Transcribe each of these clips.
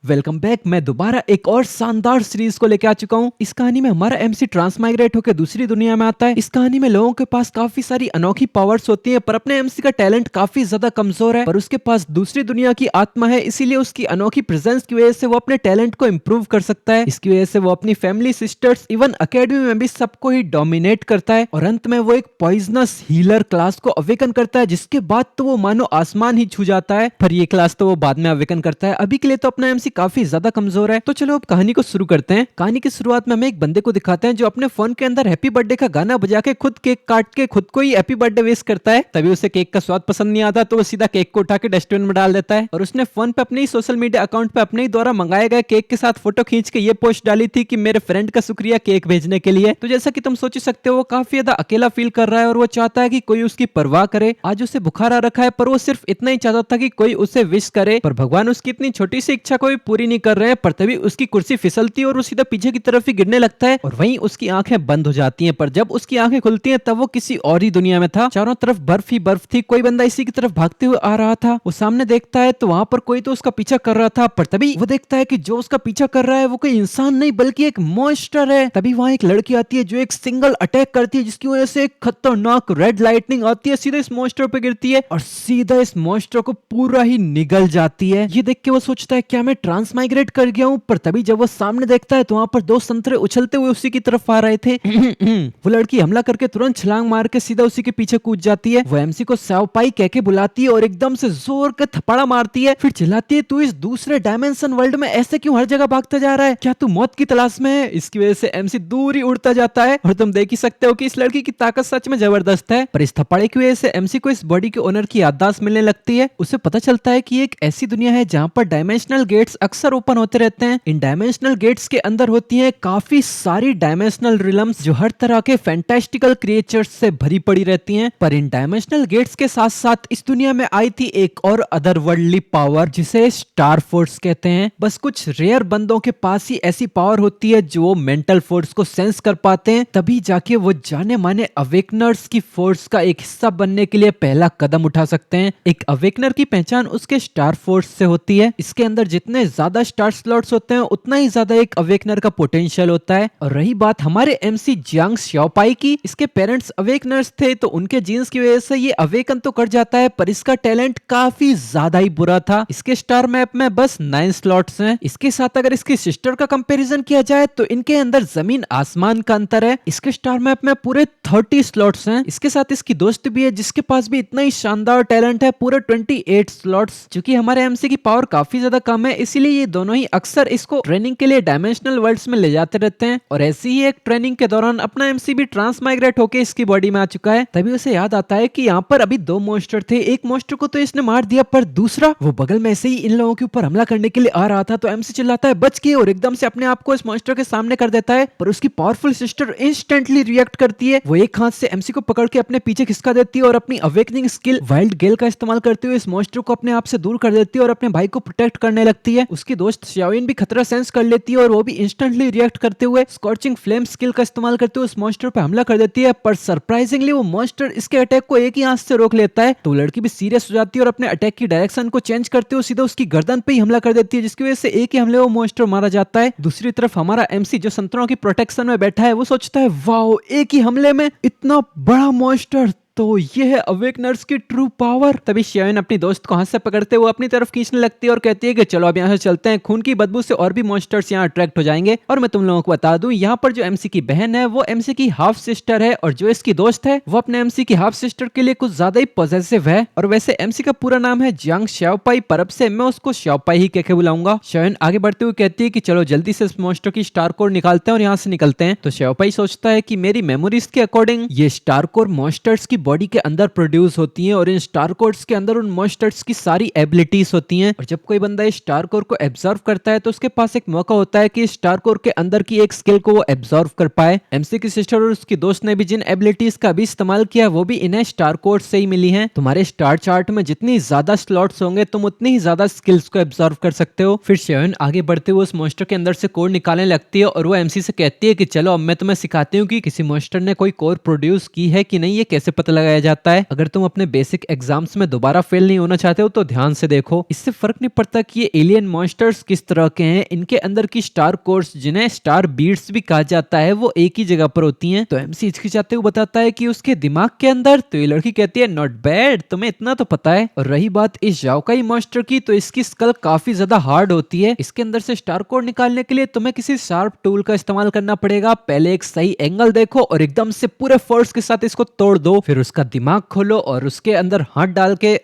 Welcome back. मैं दोबारा एक और शानदार सीरीज को लेके आ चुका हूँ। इस कहानी में हमारा एमसी ट्रांसमाइग्रेट होकर दूसरी दुनिया में आता है। इस कहानी में लोगों के पास काफी सारी अनोखी पावर्स होती हैं, पर अपने एमसी का टैलेंट काफी ज्यादा कमजोर है। पर उसके पास दूसरी दुनिया की आत्मा है, इसीलिए उसकी अनोखी प्रेजेंस की वजह से वो अपने टैलेंट को इम्प्रूव कर सकता है। इसकी वजह से वो अपनी फैमिली, सिस्टर्स, इवन अकेडमी में भी सबको ही डोमिनेट करता है। और अंत में वो एक पॉइजनस हीलर क्लास को अवेकन करता है, जिसके बाद तो वो मानो आसमान ही छू जाता है। पर ये क्लास तो वो बाद में अवेकन करता है। अभी के लिए तो अपना एमसी काफी ज्यादा कमजोर है। तो चलो अब कहानी को शुरू करते हैं। कहानी की शुरुआत में हमें एक बंदे को दिखाते हैं जो अपने फोन के अंदर हैप्पी बर्थडे का गाना बजा के खुद केक काट के खुद को ही हैप्पी बर्थडे विश करता है। तभी उसे केक का स्वाद पसंद नहीं आता, तो वो सीधा केक को उठा के डस्टबिन में डाल देता है। और उसने फोन पे अपने ही सोशल मीडिया अकाउंट पे अपने ही द्वारा मंगाए गए केक के साथ फोटो खींच के ये पोस्ट डाली थी कि मेरे फ्रेंड का शुक्रिया केक भेजने के लिए। तो जैसा कि तुम सोच ही सकते हो, वो काफी ज्यादा अकेला फील कर रहा है और वो चाहता है कि कोई उसकी परवाह करे। आज उसे बुखार आ रखा है, पर वो सिर्फ इतना ही चाहता था कि कोई उसे विश करे। पर भगवान उसकी इतनी छोटी सी इच्छा को भी पूरी नहीं कर रहे हैं। पर तभी उसकी कुर्सी फिसलती है और वो सीधा पीछे की तरफ ही गिरने लगता है और वहीं उसकी आंखें बंद हो जाती हैं। पर जब उसकी आंखें खुलती हैं तब वो किसी और ही दुनिया में था। चारों तरफ बर्फ ही बर्फ थी। कोई बंदा इसी की तरफ भागते हुए आ रहा था। वो सामने देखता है तो वहां पर कोई तो उसका पीछा कर रहा था। पर तभी वो देखता है कि जो उसका पीछा कर रहा है वो कोई इंसान नहीं बल्कि एक मॉन्स्टर है। तभी वहां एक लड़की आती है जो एक सिंगल अटैक करती है, जिसकी वजह से एक खतरनाक रेड लाइटनिंग आती है, सीधा इस मॉन्स्टर पे गिरती है और सीधा इस मॉन्स्टर को पूरा ही निगल जाती है। ये देख के वो सोचता है क्या मैं ट्रांसमाइग्रेट कर गया हूँ। पर तभी जब वो सामने देखता है तो वहां पर दो संतरे उछलते हुए उसी की तरफ आ रहे थे। वो लड़की हमला करके तुरंत छलांग मार के सीधा उसी के पीछे कूद जाती है। वो एमसी को सावपाई कह के बुलाती है और एकदम से जोर का थप्पड़ा मारती है। फिर चिल्लाती है, तू इस दूसरे डायमेंशन वर्ल्ड में ऐसे क्यों हर जगह भागता जा रहा है? क्या तू मौत की तलाश में है? इसकी वजह से एमसी दूर ही उड़ता जाता है और तुम देख ही सकते हो कि इस लड़की की ताकत सच में जबरदस्त है। पर इस थप्पड़े की वजह से एमसी को इस बॉडी के ओनर की याददाश्त मिलने लगती है। उसे पता चलता है कि एक ऐसी दुनिया है जहां पर डायमेंशनल गेट्स अक्सर ओपन होते रहते हैं। इन डायमेंशनल गेट्स के अंदर होती हैं काफी सारी डायमेंशनल रिलम्स जो हर तरह के फैंटास्टिकल क्रिएचर्स से भरी पड़ी रहती हैं। पर इन डायमेंशनल गेट्स के साथ साथ इस दुनिया में आई थी एक और अदरवर्ल्डली पावर जिसे स्टार फोर्स कहते हैं। बस कुछ रेयर बंदों के पास ही ऐसी पावर होती है जो मेंटल फोर्स को सेंस कर पाते हैं, तभी जाके वो जाने माने अवेकनर्स की फोर्स का एक हिस्सा बनने के लिए पहला कदम उठा सकते हैं। एक अवेकनर की पहचान उसके स्टार फोर्स से होती है। इसके अंदर जितने ज्यादा स्टार स्लॉट्स होते हैं उतना ही ज्यादा एक अवेकनर का पोटेंशियल होता है। और रही बात हमारे एमसी जियांग श्याओपाई की, इसके पेरेंट्स अवेकनर्स थे तो उनके जीन्स की वजह से ये अवेकन तो कर जाता है, पर इसका टैलेंट काफी ज्यादा ही बुरा था। इसके स्टार मैप में बस 9 स्लॉट्स हैं। इसके साथ अगर इसकी सिस्टर का कंपैरिजन किया जाए तो इनके अंदर जमीन आसमान का अंतर है। इसके स्टार मैप में पूरे 30 स्लॉट्स हैं। इसके साथ इसकी दोस्त भी है जिसके पास भी इतना ही शानदार टैलेंट है, पूरे 28 स्लॉट्स। क्योंकि हमारे एमसी की पावर काफी ज्यादा कम है, इसीलिए ये दोनों ही अक्सर इसको ट्रेनिंग के लिए डायमेंशनल वर्ल्ड्स में ले जाते रहते हैं। और ऐसी ही एक ट्रेनिंग के दौरान अपना एमसी भी ट्रांसमाइग्रेट होकर इसकी बॉडी में आ चुका है। तभी उसे याद आता है कि यहाँ पर अभी 2 मॉन्स्टर थे। एक मॉन्स्टर को तो इसने मार दिया, पर दूसरा वो बगल में ऐसे ही इन लोगों के ऊपर हमला करने के लिए आ रहा था। तो एमसी चिल्लाता है बच के, और एकदम से अपने आप को इस मॉन्स्टर के सामने कर देता है। पर उसकी पावरफुल सिस्टर इंस्टेंटली रिएक्ट करती है। वो एक हाथ से एमसी को पकड़ के अपने पीछे खिसका देती है और अपनी अवेकनिंग स्किल वाइल्ड गेल का इस्तेमाल करते हुए इस मॉन्स्टर को अपने आप से दूर कर देती है और अपने भाई को प्रोटेक्ट करने लगती है। उसकी दोस्त श्याओइन भी खतरा सेंस कर लेती है और वो भी इंस्टेंटली रिएक्ट करते हुए स्कॉर्चिंग फ्लेम स्किल का इस्तेमाल करते हुए उस मॉन्स्टर पे हमला कर देती है। पर सरप्राइजिंगली वो मॉन्स्टर इसके अटैक को एक ही हाथ से रोक लेता है। तो लड़की भी सीरियस हो जाती है और अपने अटैक की डायरेक्शन को चेंज करते हुए सीधा उसकी गर्दन पे ही हमला कर देती है, जिसकी वजह से एक ही हमले वो मॉन्स्टर मारा जाता है। दूसरी तरफ हमारा एमसी जो संतरों की प्रोटेक्शन में बैठा है वो सोचता है वाओ, एक ही हमले में इतना बड़ा मॉन्स्टर, तो ये है अवेकनर्स की ट्रू पावर। तभी श्याओइन अपनी दोस्त को हाथ से पकड़ते हुए अपनी तरफ खींचने लगती है और कहती है कि चलो अब यहाँ से चलते हैं, खून की बदबू से और भी मॉन्स्टर्स यहाँ अट्रैक्ट हो जाएंगे। और मैं तुम लोगों को बता दूं, यहाँ पर जो एमसी की बहन है वो एमसी की हाफ सिस्टर है, और जो इसकी दोस्त है वो अपने एमसी की हाफ सिस्टर के लिए कुछ ज्यादा ही पॉजेसिव है। और वैसे एमसी का पूरा नाम है जियांग श्याओपाई, पर अब से मैं उसको श्याओपाई ही कह के बुलाऊंगा। श्याओइन आगे बढ़ते हुए कहती है कि चलो जल्दी से इस मॉन्स्टर की स्टार कोर निकालते हैं और यहाँ से निकलते हैं। तो श्याओपाई सोचता है कि मेरी मेमोरीज के अकॉर्डिंग ये स्टार कोर मॉन्स्टर्स की बॉडी के अंदर प्रोड्यूस होती हैं और इन स्टार कोर्स के अंदर उन मॉन्स्टर्स की सारी एबिलिटीज होती हैं। और जब कोई बंदा इस स्टार कोर को एब्जॉर्व करता है तो उसके पास एक मौका होता है कि इस स्टार कोर के अंदर की एक स्किल को वो एब्जॉर्व कर पाए। एमसी की सिस्टर और उसकी दोस्त ने भी जिन एबिलिटीज का भी इस्तेमाल किया वो भी इन्हें स्टार कोर से ही मिली हैं। तुम्हारे स्टार चार्ट में जितनी ज्यादा स्लॉट्स होंगे तुम उतनी ही ज्यादा स्किल्स को एब्जॉर्व कर सकते हो। फिर श्याओइन आगे बढ़ते हुए उस मॉन्स्टर के अंदर से कोर निकालने लगती है और वो एमसी से कहती है कि चलो अब मैं तुम्हें सिखाती हूँ कि किसी मॉन्स्टर ने कोई कोर प्रोड्यूस की है कि नहीं, ये कैसे पता तुरंत लगाया जाता है। अगर तुम अपने बेसिक एग्जाम्स में दोबारा फेल नहीं होना चाहते हो तो ध्यान से देखो। इससे फर्क नहीं पड़ता कि ये एलियन मॉन्स्टर्स किस तरह के हैं, इनके अंदर की स्टार कोर्स जिन्हें स्टार बीट्स भी कहा जाता है वो एक ही जगह पर होती हैं। तो एमसी हिचकिचाते हुए बताता है कि उसके दिमाग के अंदर, तो ये लड़की कहती है नॉट बैड, तुम्हें इतना तो पता है। और रही बात इस जाओकाई मॉन्स्टर की, तो इसकी स्कल काफी ज्यादा हार्ड होती है। इसके अंदर से स्टार कोर निकालने के लिए तुम्हें किसी शार्प टूल का इस्तेमाल करना पड़ेगा। पहले एक सही एंगल देखो और एकदम से पूरे फोर्स के साथ इसको तोड़ दो, फिर उसका दिमाग खोलो और उसके अंदर हाथ डाल के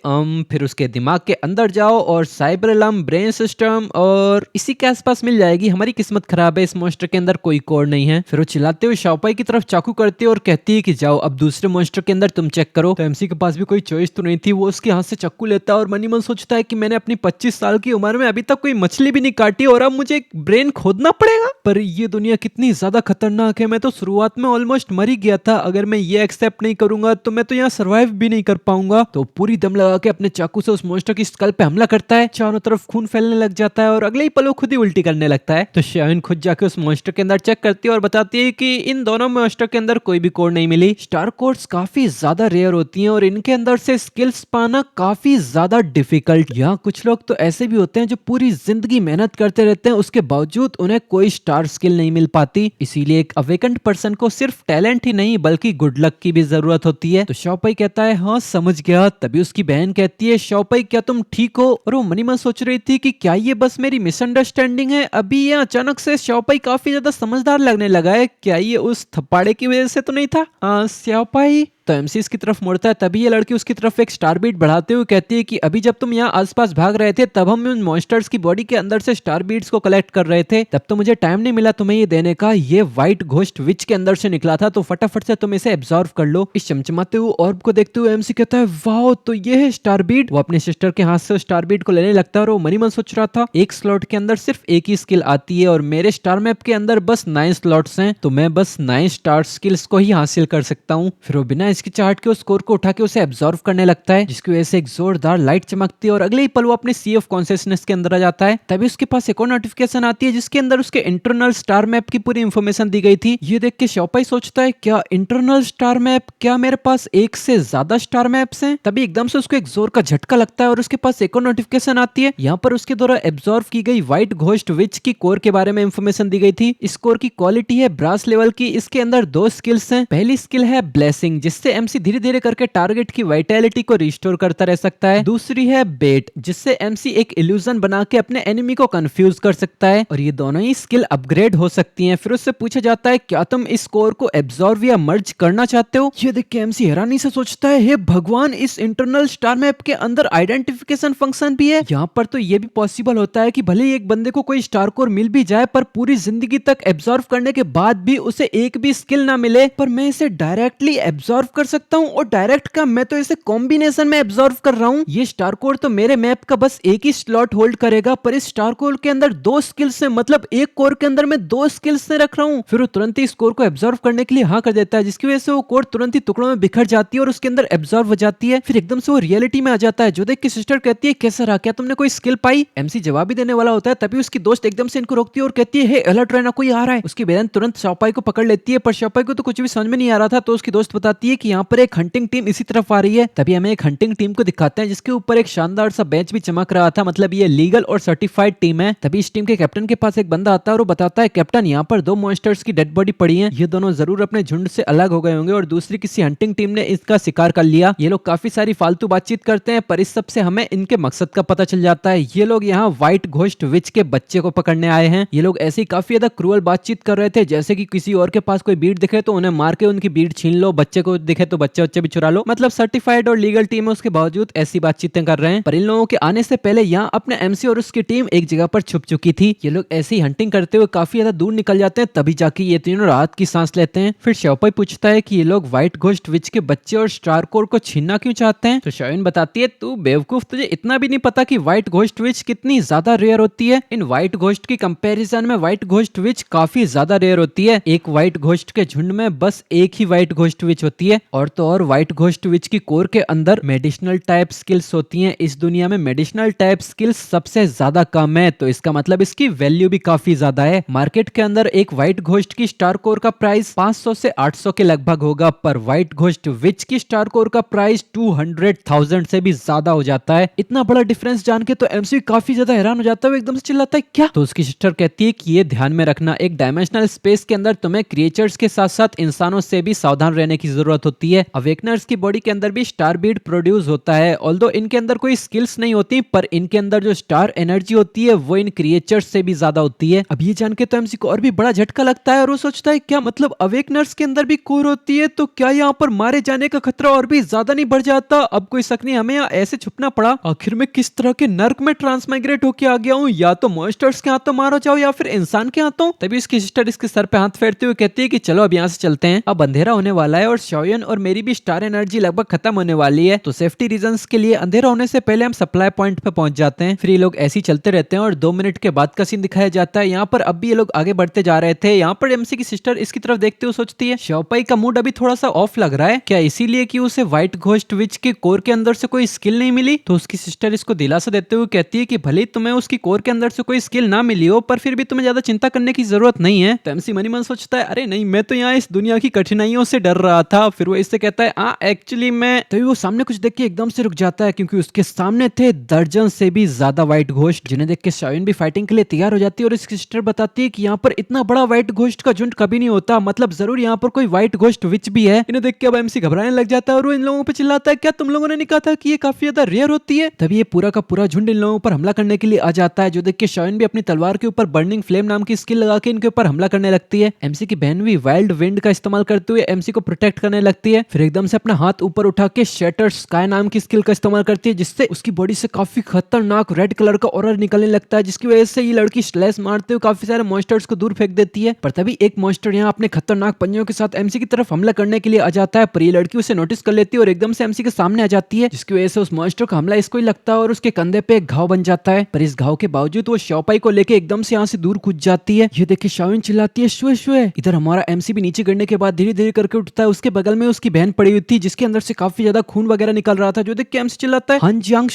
फिर उसके दिमाग के अंदर जाओ और साइबरलम ब्रेन सिस्टम, और इसी के आसपास मिल जाएगी। हमारी किस्मत खराब है, इस मॉन्स्टर के अंदर कोई कोर नहीं है। फिर वो चिल्लाते हुए शाओपाई की तरफ चाकू करती है और कहती है कि जाओ अब दूसरे मॉन्स्टर के अंदर तुम चेक करो। तो एमसी के पास भी कोई चॉइस तो नहीं थी, वो उसके हाथ से चाकू लेता है और मनी मन सोचता है कि मैंने अपनी 25 साल की उम्र में अभी तक कोई मछली भी नहीं काटी और अब मुझे एक ब्रेन खोदना पड़ेगा। पर ये दुनिया कितनी ज्यादा खतरनाक है, मैं तो शुरुआत में ऑलमोस्ट मर ही गया था। अगर मैं ये एक्सेप्ट नहीं करूंगा तो मैं तो यहाँ सर्वाइव भी नहीं कर पाऊंगा। तो पूरी दम लगा के अपने चाकू से उस मॉन्स्टर की स्कल पे हमला करता है। चारों तरफ खून फैलने लग जाता है और अगले ही पल वो खुद ही उल्टी करने लगता है। तो शाइन खुद जाके उस मॉन्स्टर के अंदर चेक करती है और बताती है कि इन दोनों मॉन्स्टर के अंदर कोई भी कोर नहीं मिली। स्टार कोर्स काफी ज्यादा रेयर होती हैं और इनके अंदर से स्किल्स पाना काफी ज्यादा डिफिकल्ट। यहाँ कुछ लोग तो ऐसे भी होते हैं जो पूरी जिंदगी मेहनत करते रहते हैं, उसके बावजूद उन्हें कोई स्टार स्किल नहीं मिल पाती। इसीलिए एक अवेकेंड पर्सन को सिर्फ टैलेंट ही नहीं बल्कि गुड लक की भी जरूरत होती है। तो शाओपाई कहता है हाँ समझ गया। तभी उसकी बहन कहती है शाओपाई क्या तुम ठीक हो? और वो मनी मन सोच रही थी कि क्या ये बस मेरी मिसअंडरस्टैंडिंग है। अभी ये अचानक से शाओपाई काफी ज्यादा समझदार लगने लगा है, क्या ये उस थप्पड़े की वजह से तो नहीं था? शाओपाई तो एमसी की तरफ मुड़ता है। तभी ये लड़की उसकी तरफ एक स्टार बीट बढ़ाते हुए कहती है कि अभी जब तुम यहाँ आसपास भाग रहे थे तब हम उन मॉन्स्टर्स की बॉडी के अंदर से स्टार बीट्स को कलेक्ट कर रहे थे, तब तो मुझे टाइम नहीं मिला तुम्हें ये देने का। ये व्हाइट घोस्ट विच के अंदर से निकला था, तो फटाफट से तुम इसे एब्जॉर्व कर लो। इस चमचमाते हुए ऑर्ब को देखते हुए एमसी कहता है वाओ तो ये है स्टार बीट। वो अपने सिस्टर के हाथ से स्टार बीट को लेने लगता है और वो मनी मन सोच रहा था एक स्लॉट के अंदर सिर्फ एक ही स्किल आती है और मेरे स्टार मैप के अंदर बस 9 स्लॉट्स हैं, तो मैं बस 9 स्टार स्किल्स को ही हासिल कर सकता हूँ। फिर वो बिना इसकी चाहत के उस कोर को उठा के उसे एब्जॉर्व करने लगता है, जिसकी वजह से एक जोरदार लाइट चमकती है और अगले ही पल वो अपने सी ऑफ कॉन्शियसनेस के अंदर आ जाता है। तभी उसके पास एक और नोटिफिकेशन आती है जिसके अंदर उसके इंटरनल स्टार मैप की पूरी इंफॉर्मेशन दी गई थी। ये देख के शाओपाई सोचता है क्या इंटरनल स्टार मैप, क्या मेरे पास एक से ज्यादा स्टार मैप्स हैं? तभी एकदम से उसको एक जोर का झटका लगता है और उसके पास एक और नोटिफिकेशन आती है। यहाँ पर उसके द्वारा एब्जॉर्व की गई व्हाइट घोस्ट विच की कोर के बारे में इंफॉर्मेशन दी गई थी। इस कोर की क्वालिटी है ब्रास लेवल की। इसके अंदर 2 स्किल्स हैं। पहली स्किल है ब्लेसिंग, जिससे एमसी धीरे धीरे करके टारगेट की वाइटैलिटी को रिस्टोर करता रह सकता है। दूसरी है बेट, जिससे एमसी एक इल्यूजन बना के अपने एनिमी को कंफ्यूज कर सकता है और ये दोनों ही स्किल अपग्रेड हो सकती हैं। फिर उससे पूछा जाता है क्या तुम इस कोर को एब्जॉर्व या मर्ज करना चाहते हो? ये देख के एमसी हैरानी से सोचता है हे भगवान, इस इंटरनल स्टार मैप के अंदर आइडेंटिफिकेशन फंक्शन भी है। यहाँ पर तो ये भी पॉसिबल होता है कि भले ही एक बंदे को कोई स्टार कोर मिल भी जाए पर पूरी जिंदगी तक एब्जॉर्व करने के बाद भी उसे एक भी स्किल ना मिले, पर मैं इसे डायरेक्टली एब्जॉर्व कर सकता हूँ। और डायरेक्ट का मैं तो इसे कॉम्बिनेशन में एब्जॉर्व कर रहा हूँ। ये स्टार कोर तो मेरे मैप का बस एक ही स्लॉट होल्ड करेगा, पर इस स्टार कोर के अंदर 2 स्किल्स है, मतलब एक कोर के अंदर मैं 2 स्किल्स से रख रहा हूँ। फिर वो तुरंत ही इस कोर को एब्जॉर्व करने के लिए हाँ कर देता है, जिसकी वजह से वो कोर तुरंत ही टुकड़ों में बिखर जाती है और उसके अंदर एब्जॉर्व हो जाती है। फिर एकदम से वो रियलिटी में आ जाता है, जो देख के सिस्टर कहती है कैसा रहा, क्या तुमने कोई स्किल पाई? एमसी जवाब भी देने वाला होता है, तभी उसकी दोस्त एकदम से इनको रोकती है और कहती है हे अलर्ट रहना, कोई आ रहा है। उसकी बहन तुरंत शाओपाई को पकड़ लेती है, पर शाओपाई को तो कुछ भी समझ में नहीं आ रहा था। तो उसकी दोस्त बताती है कि यहाँ पर एक हंटिंग टीम इसी तरफ आ रही है। तभी हमें एक हंटिंग टीम को दिखाते हैं जिसके ऊपर एक शानदार सा बेंच भी चमक रहा था, मतलब ये लीगल और सर्टिफाइड टीम है। तभी इस टीम के कैप्टन के पास एक बंदा आता है और वो बताता है कैप्टन यहाँ पर 2 मॉन्स्टर्स की डेड बॉडी पड़ी है, ये दोनों जरूर अपने झुंड से अलग हो गए होंगे और दूसरी किसी हंटिंग टीम ने इसका शिकार कर लिया। ये लोग काफी सारी फालतू बातचीत करते हैं, पर इस सब से हमें इनके मकसद का पता चल जाता है। ये लोग यहाँ व्हाइट घोस्ट विच के बच्चे को पकड़ने आए हैं। ये लोग ऐसे ही काफी ज्यादा क्रूअल बातचीत कर रहे थे, जैसे कि किसी और के पास कोई बीट दिखे तो उन्हें मार के उनकी बीट छीन लो, बच्चे को दिखे तो बच्चे भी चुरा लो। मतलब सर्टिफाइड और लीगल टीम है, उसके बावजूद ऐसी बातचीतें कर रहे हैं। पर इन लोगों के आने से पहले यहाँ अपने एमसी और उसकी टीम एक जगह पर छुप चुकी थी। ये लोग ऐसी हंटिंग करते हुए काफी ज्यादा दूर निकल जाते हैं, तभी जाके ये तीनों राहत की सांस लेते हैं। फिर शाओपाई पूछता है कि ये लोग व्हाइट घोस्ट विच के बच्चे और स्टार कोर को छीनना क्यों चाहते हैं? तो शाइन बताती है तू बेवकूफ, तुझे इतना भी नहीं पता कि व्हाइट घोस्ट विच कितनी ज्यादा रेयर होती है। इन व्हाइट घोस्ट की कंपैरिजन में व्हाइट घोस्ट विच काफी ज्यादा रेयर होती है। एक व्हाइट घोस्ट के झुंड में बस एक ही व्हाइट घोस्ट विच होती है। और तो और व्हाइट घोस्ट विच की कोर के अंदर मेडिसिनल टाइप स्किल्स होती हैं। इस दुनिया में मेडिसिनल टाइप स्किल्स सबसे ज्यादा कम है, तो इसका मतलब इसकी वैल्यू भी काफी ज्यादा है। मार्केट के अंदर एक व्हाइट घोस्ट की स्टार कोर का प्राइस 500 से 800 के लगभग होगा, पर व्हाइट घोस्ट विच की स्टार कोर का प्राइस 200,000 से भी ज्यादा हो जाता है। इतना बड़ा डिफरेंस जान के तो एमसी काफी ज्यादा हैरान हो जाता है, एकदम से चिल्लाता है क्या। तो उसकी सिस्टर कहती है कि ये ध्यान में रखना, एक डायमेंशनल स्पेस के अंदर तुम्हें क्रिएचर्स के साथ साथ इंसानों से भी सावधान रहने की जरूरत होती है। अवेकनर्स की बॉडी के अंदर भी स्टार बीड प्रोड्यूस होता है, ऑल्दो इनके अंदर कोई स्किल्स नहीं होती, पर इनके अंदर जो स्टार एनर्जी होती है वो इन क्रिएचर्स से भी ज्यादा होती है। अब ये जान के तो एमसी को और भी बड़ा झटका लगता है और वो सोचता है क्या मतलब अवेकनर्स के अंदर भी कोर होती है, तो क्या यहाँ पर मारे जाने का खतरा और भी ज्यादा नहीं बढ़ जाता। अब कोई शक नहीं, हमें यहाँ ऐसे छुपना पड़ा। आखिर में किस तरह के नर्क में ट्रांसमाइग्रेट होके आ गया हूँ, या तो मॉन्स्टर्स के हाथों मारो जाओ या फिर इंसान के हाथों। तभी उसकी सिस्टर इसके सर पे हाथ फेरते हुए कहती है कि चलो अब यहाँ से चलते हैं, अब अंधेरा होने वाला है और शाओयन और मेरी भी स्टार एनर्जी लगभग खत्म होने वाली है, तो सेफ्टी रीजंस के लिए अंधेरा होने से पहले हम सप्लाई पॉइंट पे पहुंच जाते हैं। फिर ये लोग ऐसे ही चलते रहते हैं और 2 मिनट के बाद का सीन दिखाया जाता है। यहाँ पर अब भी ये लोग आगे बढ़ते जा रहे थे। यहाँ पर एमसी की सिस्टर इसकी तरफ देखते हुए सोचती है शाओपाई का मूड अभी थोड़ा सा ऑफ लग रहा है, क्या इसीलिए कि उसे व्हाइट घोस्ट विच के कोर के अंदर से कोई स्किल नहीं मिली। तो उसकी सिस्टर इसको दिलासा देते हुए कहती है कि भले ही तुम्हें उसकी कोर के अंदर से कोई स्किल ना मिली हो, पर फिर भी तुम्हें ज्यादा चिंता करने की जरूरत नहीं है। तो एमसी मनी मन सोचता है अरे नहीं, मैं तो यहाँ इस दुनिया की कठिनाइयों से डर रहा था। फिर वो इससे कहता है एक्चुअली मैं, तभी वो सामने कुछ देख के एकदम से रुक जाता है, क्योंकि उसके सामने थे दर्जन से भी ज्यादा व्हाइट घोस्ट, जिन्हें देख के शाओयन भी फाइटिंग के लिए तैयार हो जाती है। और इसकी सिस्टर बताती है कि यहाँ पर इतना बड़ा व्हाइट घोस्ट का झुंड कभी नहीं होता, मतलब जरूर यहाँ पर कोई व्हाइट घोस्ट विच भी है। इन्हें देख के अब एमसी घबराने लग जाता है और वो इन लोगों पे चिल्लाता है क्या तुम लोगों ने नहीं कहा था कि ये काफी ज्यादा रेयर होती है। तभी ये पूरा का पूरा झुंड इन लोगों पर हमला करने के लिए आ जाता है, जो देख के शाओयन भी अपनी तलवार के ऊपर बर्निंग फ्लेम नाम की स्किल लगा के इनके ऊपर हमला करने लगती है। एमसी की बहन भी वाइल्ड विंड का इस्तेमाल करते हुए एमसी को प्रोटेक्ट करने लगती है। फिर एकदम से अपना हाथ ऊपर उठा के शैटर स्काई नाम की स्किल का इस्तेमाल करती है, जिससे उसकी बॉडी से काफी खतरनाक रेड कलर का ऑरा निकलने लगता है, जिसकी वजह से ये लड़की स्लैश मारते हुए काफी सारे मॉन्स्टर्स को दूर फेंक देती है। पर तभी एक मॉन्स्टर यहाँ अपने खतरनाक पंजों के साथ एमसी की तरफ हमला करने के लिए आ जाता है, पर ये लड़की उसे नोटिस कर लेती है और एकदम से एमसी के सामने आ जाती है, जिसकी वजह से उस मॉन्स्टर का हमला इसको ही लगता है और उसके कंधे पे एक घाव बन जाता है। पर इस घाव के बावजूद वो शाओपाई को लेके एकदम से यहाँ से दूर कूद जाती है। ये देख शाओयन चिल्लाती है शुए शुए। इधर हमारा एमसी भी नीचे गिरने के बाद धीरे धीरे करके उठता है। उसके बगल में उसकी बहन पड़ी हुई थी, जिसके अंदर से काफी ज्यादा खून वगैरह निकल रहा था, जो देख के एमसी चिल्लाता है हन जियांग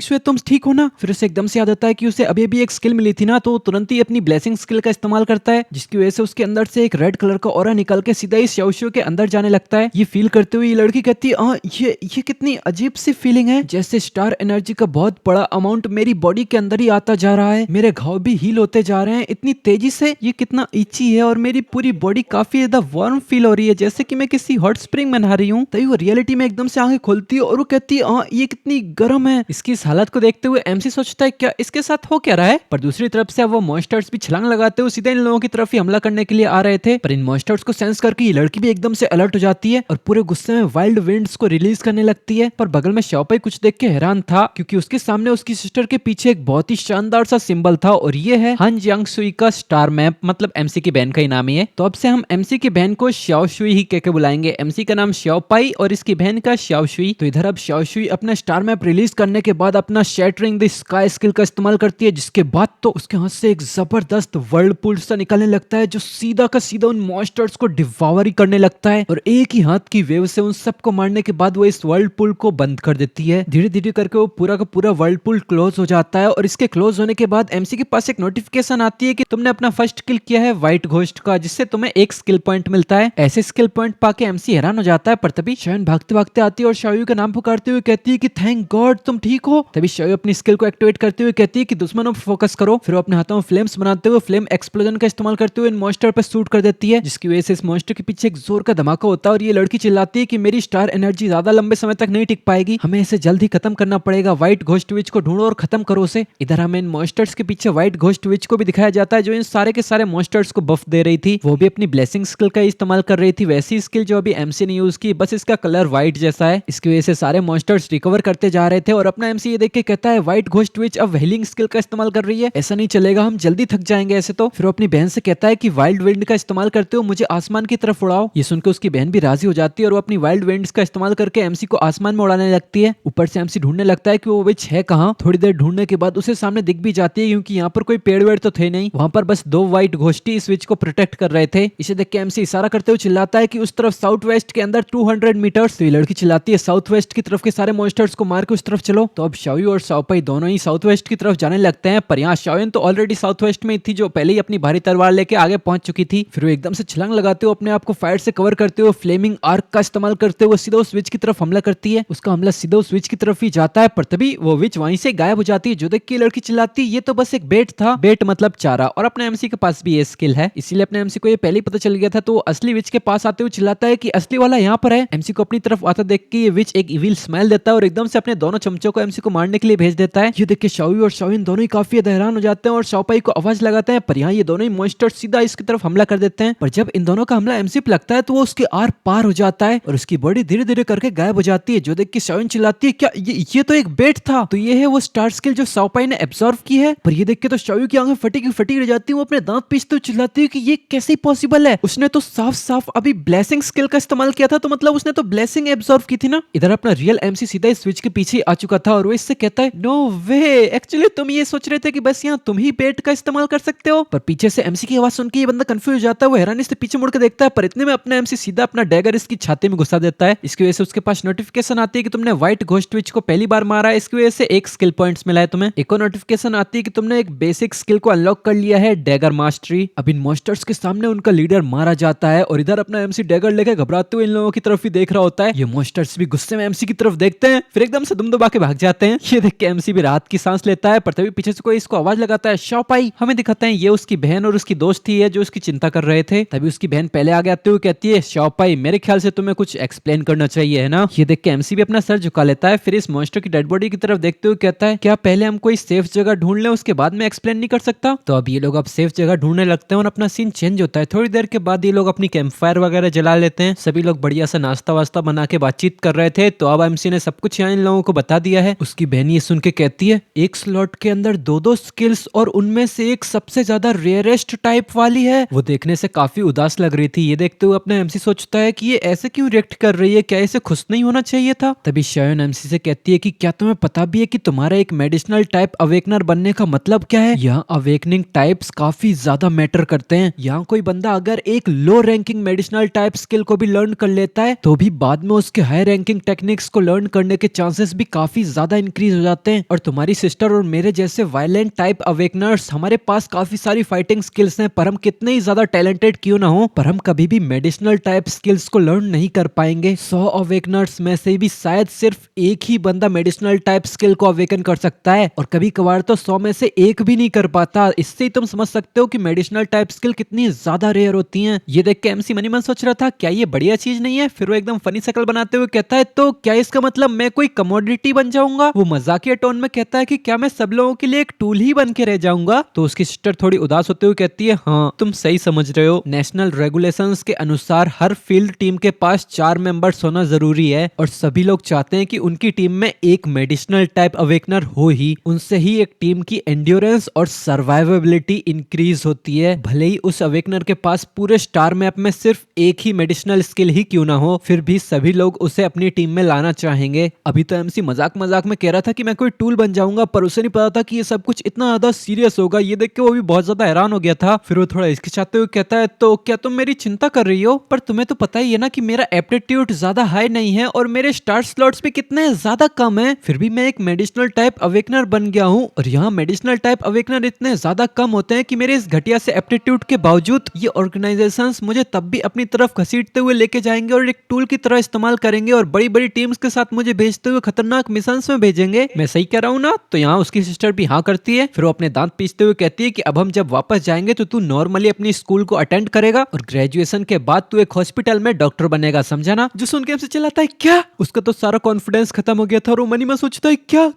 शुए तुम ठीक हो ना। फिर उसे एकदम से याद आता है कि उसे अभी भी एक स्किल मिली थी ना, तो तुरंत ही अपनी ब्लेसिंग स्किल का इस्तेमाल करता है, जिसकी वजह से उसके अंदर से एक रेड कलर का ऑरा निकल के सीधा ही शाओशुए के अंदर जाने लगता है। ये फील करते हुए ये लड़की कहती है ये कितनी अजीब सी फीलिंग है, जैसे स्टार एनर्जी का बहुत बड़ा अमाउंट मेरी बॉडी के अंदर ही आता जा रहा है, मेरे घाव भी हील होते जा रहे हैं इतनी तेजी से, ये कितना इची है और मेरी पूरी बॉडी काफी ज्यादा वार्म फील हो रही है, जैसे कि मैं किसी हॉट स्प्रिंग में नहा रही हूँ। तभी वो रियलिटी में एकदम से आंखें खोलती है और वो कहती है ये कितनी गर्म है। इसकी इस हालत को देखते हुए एमसी सोचता है क्या इसके साथ हो क्या रहा है। पर दूसरी तरफ से वो मॉन्स्टर्स भी छलांग लगाते हुए सीधे इन लोगों की तरफ ही हमला करने के लिए आ रहे थे। पर इन मॉन्स्टर्स को सेंस करके ये लड़की भी एकदम से अलर्ट हो जाती है और पूरे गुस्से में वाइल्ड विंड्स को रिलीज करने लगती है। पर बगल में शाओपाई कुछ देख के हैरान था, क्योंकि उसके सामने उसकी सिस्टर के पीछे एक बहुत ही शानदार सा सिंबल था और ये है हन जियांग शुई का स्टार मैप, मतलब एमसी की बहन का ही नाम ही है। तो अब से हम एमसी की बहन को श्याओ शुई ही कह के बुलाएंगे। एमसी का नाम शाओपाई और इसकी बहन का श्याओ शुई। तो इधर अब श्याओ शुई अपना स्टार मैप रिलीज करने के बाद अपना शैटरिंग द स्काई स्किल का इस्तेमाल करती है, जिसके बाद तो उसके हाथ से एक जबरदस्त वर्लपूल सा निकलने लगता है, जो सीधा का सीधा उन मॉन्स्टर्स को डिवावर ही करने लगता है और एक ही हाथ की वेव से उन सबको मारने के बाद वो इस वर्लपूल को बंद कर देती है। धीरे धीरे करके वो पूरा का पूरा वर्लपूल क्लोज हो जाता है और इसके क्लोज होने के बाद एमसी के पास एक नोटिफिकेशन आती है कि तुमने अपना फर्स्ट किल किया है व्हाइट घोस्ट का, जिससे तुम्हें एक स्किल पॉइंट मिलता है। ऐसे स्किल पॉइंट पाके एमसी हैरान हो जाता है, पर तभी शाओयन भागते भागते आती है और शाओयू का नाम पुकारते हुए कहती है कि थैंक गॉड तुम ठीक हो। तभी शाओयू अपनी स्किल को एक्टिवेट करते हुए कहती है कि दुश्मनों पर फोकस करो। फिर वो अपने हाथों में फ्लेम्स बनाते हुए फ्लेम एक्सप्लोजन का इस्तेमाल करते हुए इन मॉन्स्टर पर शूट कर देती है, जिसकी वजह से इस मॉन्स्टर के पीछे एक जोर का धमाका होता है और ये लड़की चिल्लाती है कि मेरी स्टार एनर्जी ज्यादा लंबे समय तक नहीं टिक पाएगी, हमें इसे जल्द ही खत्म करना पड़ेगा, व्हाइट घोस्ट विच को ढूंढो और खत्म करो उसे। इधर हमें इन मॉन्स्टर्स के पीछे व्हाइट घोस्ट विच को भी दिखाया जाता है, जो इन सारे के सारे मॉन्स्टर्स को बफ दे रही थी। वो भी अपनी ब्लेसिंग स्किल का इस्तेमाल कर रही थी, वैसी स्किल जो अभी एमसी ने यूज की, बस इसका कलर व्हाइट जैसा है। इसकी वजह से सारे मॉन्स्टर्स रिकवर करते जा रहे थे और अपना एमसी ये देख के कहता है व्हाइट घोस्ट विच अब हीलिंग स्किल का इस्तेमाल कर रही है, ऐसा नहीं चलेगा, हम जल्दी थक जाएंगे ऐसे तो। फिर अपनी बहन से कहता है कि वाइल्ड विंड का इस्तेमाल करते हो मुझे आसमान की तरफ उड़ाओ। ये सुनकर उसकी बहन भी राजी हो जाती है और वो अपनी वाइल्ड विंड्स का इस्तेमाल करके एमसी को आसमान में उड़ाने लगती है। ऊपर से एमसी ढूंढने लगता है कि वो विच है कहाँ। थोड़ी देर ढूंढने के बाद उसे सामने दिख भी जाती है, क्योंकि यहाँ पर कोई पेड़ वेड़ तो थे नहीं, वहां पर बस 2 व्हाइट घोस्टी इस विच को प्रोटेक्ट कर रहे थे। इसे देख के एमसी इशारा करते हुए चिल्लाता है कि उस तरफ साउथ वेस्ट के अंदर 200 मीटर्स। तो ये लड़की चिल्लाती है साउथ वेस्ट की तरफ के सारे मॉन्स्टर्स को मार के उस तरफ चलो। तो अब शाओयू और शाओपाई दोनों ही साउथ वेस्ट की तरफ जाने लगते हैं, पर यहाँ शाओयन तो ऑलरेडी साउथ वेस्ट में थी, जो पहले ही अपनी भारी तलवार लेके आगे पहुंच चुकी थी। फिर वो एकदम से छलांग लगाते हुए अपने आप को फायर से कवर करते हुए फ्लेमिंग आर्क का इस्तेमाल करते हुए सीधा उस स्विच की तरफ हमला करती है। उसका हमला सीधा उस स्विच की तरफ ही जाता है, पर तभी वो विच वहीं से गायब हो जाती है, जो देख के लड़की चिल्लाती है ये तो बस एक बेट था। बेट मतलब चारा, और अपने एमसी के पास भी ये स्किल है, इसीलिए अपने एमसी को ये पहले ही पता चल गया था। तो असली विच के पास आते हुए चिल्लाता है कि असली वाला यहाँ पर है। एमसी को अपनी तरफ आता देख के ये विच एक इविल स्माइल देता है और एकदम से अपने दोनों चमचों को एमसी को मारने के लिए भेज देता है। ये देख के शाओयू और शाओइन दोनों ही काफी हैरान हो जाते हैं और शाओपाई को आवाज लगाते हैं, पर यहाँ ये दोनों ही मॉन्स्टर सीधा इसकी तरफ हमला कर देते हैं। पर जब इन दोनों का हमला एमसी पे लगता है तो वो उसके आर पार हो जाता है और उसकी बॉडी धीरे धीरे करके गायब हो जाती है, जो देख के शाओइन चिल्लाती है क्या ये तो एक बेट था। तो ये है वो स्टार स्किल जो शाओपाई ने एब्जॉर्व की है। पर ये देख के तो शाओयू की आंखें फटी की फटी रह जाती है, वो अपने दांत पीसते हुए चिल्लाती है कि ये कैसे पॉसिबल है, उसने तो साफ साफ अभी ब्लेसिंग स्किल का इस्तेमाल किया था, तो मतलब उसने तो ब्लेसिंग एब्जॉर्व की थी ना। इधर अपना रियल एमसी सीधा इस स्विच के पीछे आ चुका था और वो इससे कहता है नो वे, एक्चुअली तुम ये सोच रहे थे कि बस यहाँ तुम ही बेट का इस्तेमाल कर सकते हो। पर पीछे से एमसी की आवाज सुन के ये बंदा कंफ्यूज हो जाता है, वो हैरानी से पीछे मुड़ के देखता है, पर इतने में अपना एमसी सीधा अपना डैगर इसकी छाती में घुसा देता है। इसकी वजह से उसके पास नोटिफिकेशन आती है कि तुमने व्हाइट घोस्ट विच को पहली बार मारा है, इसकी वजह से एक स्किल पॉइंट्स मिला है तुम्हें। एक और नोटिफिकेशन आती है कि तुमने एक बेसिक स्किल को अनलॉक कर लिया है, डैगर मास्टरी। अब इन मॉन्स्टर्स के सामने उनका लीडर मारा जाता है और इधर अपना एमसी डैगर लेके घबराते हुए इन लोगों की तरफ ही देख रहा होता है। ये मॉन्स्टर्स भी गुस्से में एमसी की तरफ देखते हैं, फिर एकदम से दुम दबा के भाग जाते हैं। ये देख के एमसी भी राहत की सांस लेता है, पर तभी पीछे से कोई इसको आवाज लगाता है शाओपाई। हमें दिखाते हैं ये उसकी बहन और उसकी दोस्त थी जो उसकी चिंता कर रहे थे। तभी उसकी बहन पहले आगे आते हुए कहती है शाओपाई मेरे ख्याल से तुम्हें कुछ एक्सप्लेन करना चाहिए, है ना। ये देख के एमसी भी अपना सर झुका लेता है, फिर इस मॉन्स्टर की डेड बॉडी की तरफ देखते हुए कहता है क्या पहले हम कोई सेफ जगह ढूंढ लें, उसके बाद में एक्सप्लेन नहीं कर सकता। तो अब ये लोग अब सेफ जगह ढूंढने लगते हैं और अपना सीन चेंज होता है। थोड़ी देर के बाद ये लोग अपनी कैंप फायर वगैरह जला लेते हैं, सभी लोग बढ़िया सा नाश्ता वास्ता बना के बातचीत कर रहे थे। तो अब एमसी ने सब कुछ यहाँ इन लोगों को बता दिया है। उसकी बहन ये सुन के कहती है एक स्लॉट के अंदर दो स्किल्स और उनमें से एक सबसे ज्यादा रेयरेस्ट टाइप वाली है। वो देखने से काफी उदास लग रही थी। ये देखते हुए अपना एमसी सोचता है कि ये ऐसे क्यों रिएक्ट कर रही है, क्या इसे खुश नहीं होना चाहिए था। तभी शायोन एमसी से कहती है कि क्या तुम्हें पता भी है कि तुम्हारा एक मेडिसिनल टाइप अवेकनर बनने का मतलब क्या है। यहाँ अवेकनिंग टाइप्स काफी ज्यादा मैटर करते हैं। यहाँ कोई बंदा अगर एक लो रैंकिंग मेडिसिनल टाइप स्किल को भी लर्न कर लेता है तो भी बाद में उसके हाई रैंकिंग टेक्निक्स को लर्न करने के चांसेस भी काफी ज्यादा इंक्रीज हो जाते हैं। और तुम्हारी सिस्टर और मेरे जैसे वायलेंट टाइप अवेकनर्स, हमारे पास काफी सारी फाइटिंग स्किल्स हैं, पर हम कितने ही ज्यादा टैलेंटेड क्यों ना हो, पर हम कभी भी मेडिसिनल टाइप स्किल्स को लर्न नहीं कर पाएंगे। 100 अवेकनर्स में से भी शायद सिर्फ एक ही बंदा मेडिसिनल टाइप स्किल को अवेकन कर सकता है, और कभी कभार तो 100 में से एक भी नहीं कर पाता। इससे ही तुम समझ सकते हो कि मेडिसिनल टाइप स्किल कितनी ज्यादा रेयर होती हैं। ये देख के एमसी मनी मन सोच रहा था क्या ये बढ़िया चीज नहीं है। फिर वो एकदम फनी शक्ल बनाते हुए कहता है तो क्या इसका मतलब मैं कोई कमोडिटी बन जाऊंगा। वो मजाकिया टोन में कहता है कि क्या मैं सब लोगों के लिए एक टूल ही बन के रह जाऊंगा। तो उसकी सिस्टर थोड़ी उदास होते हुए कहती है हाँ तुम सही समझ रहे हो, नेशनल रेगुलेशंस के अनुसार हर फील्ड टीम के पास 4 मेंबर्स होना जरूरी है, और सभी लोग चाहते हैं कि उनकी टीम में एक मेडिसिनल टाइप अवेकनर हो ही, उनसे ही एक टीम की एंड्योरेंस और सर्वाइवेबिलिटी इंक्रीज होती है। भले ही उस अवेकनर के पास पूरे स्टार मैप में सिर्फ एक ही मेडिसिनल स्किल ही क्यों ना हो, फिर भी सभी लोग उसे अपनी टीम में लाना चाहेंगे। अभी तो एमसी मजाक मजाक में कह रहा था कि मैं कोई टूल बन जाऊंगा, पर उसे नहीं पता था कि ये सब कुछ इतना ज्यादा सीरियस होगा। ये देख के वो भी बहुत ज्यादा हैरान हो गया था। फिर वो थोड़ा हिचकिचाते हुए कहता है तो क्या तुम मेरी चिंता कर रही हो, पर तुम्हें तो पता ही है ना कि मेरा एप्टीट्यूड ज्यादा हाई नहीं है और मेरे स्टार स्लॉट्स भी कितने ज्यादा कम है, फिर भी मैं एक मेडिसिनल टाइप अवेकनर बन गया हूँ। और यहाँ मेडिसिनल टाइप अवेकनर इतने ज्यादा कम होते हैं कि मेरे इस घटिया से एप्टीट्यूड के बावजूद ये ऑर्गेनाइजेशंस मुझे तब भी अपनी तरफ घसीटते हुए लेके जाएंगे और एक टूल की तरह इस्तेमाल करेंगे और बड़ी बड़ी टीम्स के साथ मुझे भेजते हुए खतरनाक मिशंस में भेजेंगे। मैं सही कह रहा हूँ ना। तो यहाँ उसकी सिस्टर भी हाँ करती है। फिर वो अपने दांत पीसते हुए कहती है कि अब हम जब वापस जाएंगे तो तू नॉर्मली अपनी स्कूल को अटेंड करेगा और ग्रेजुएशन के बाद तू एक हॉस्पिटल में डॉक्टर बनेगा, समझा ना। जो सुन के हमसे चिल्लाता है क्या, उसका तो सारा कॉन्फिडेंस खत्म हो गया था और वो मनी में सोचता है क्या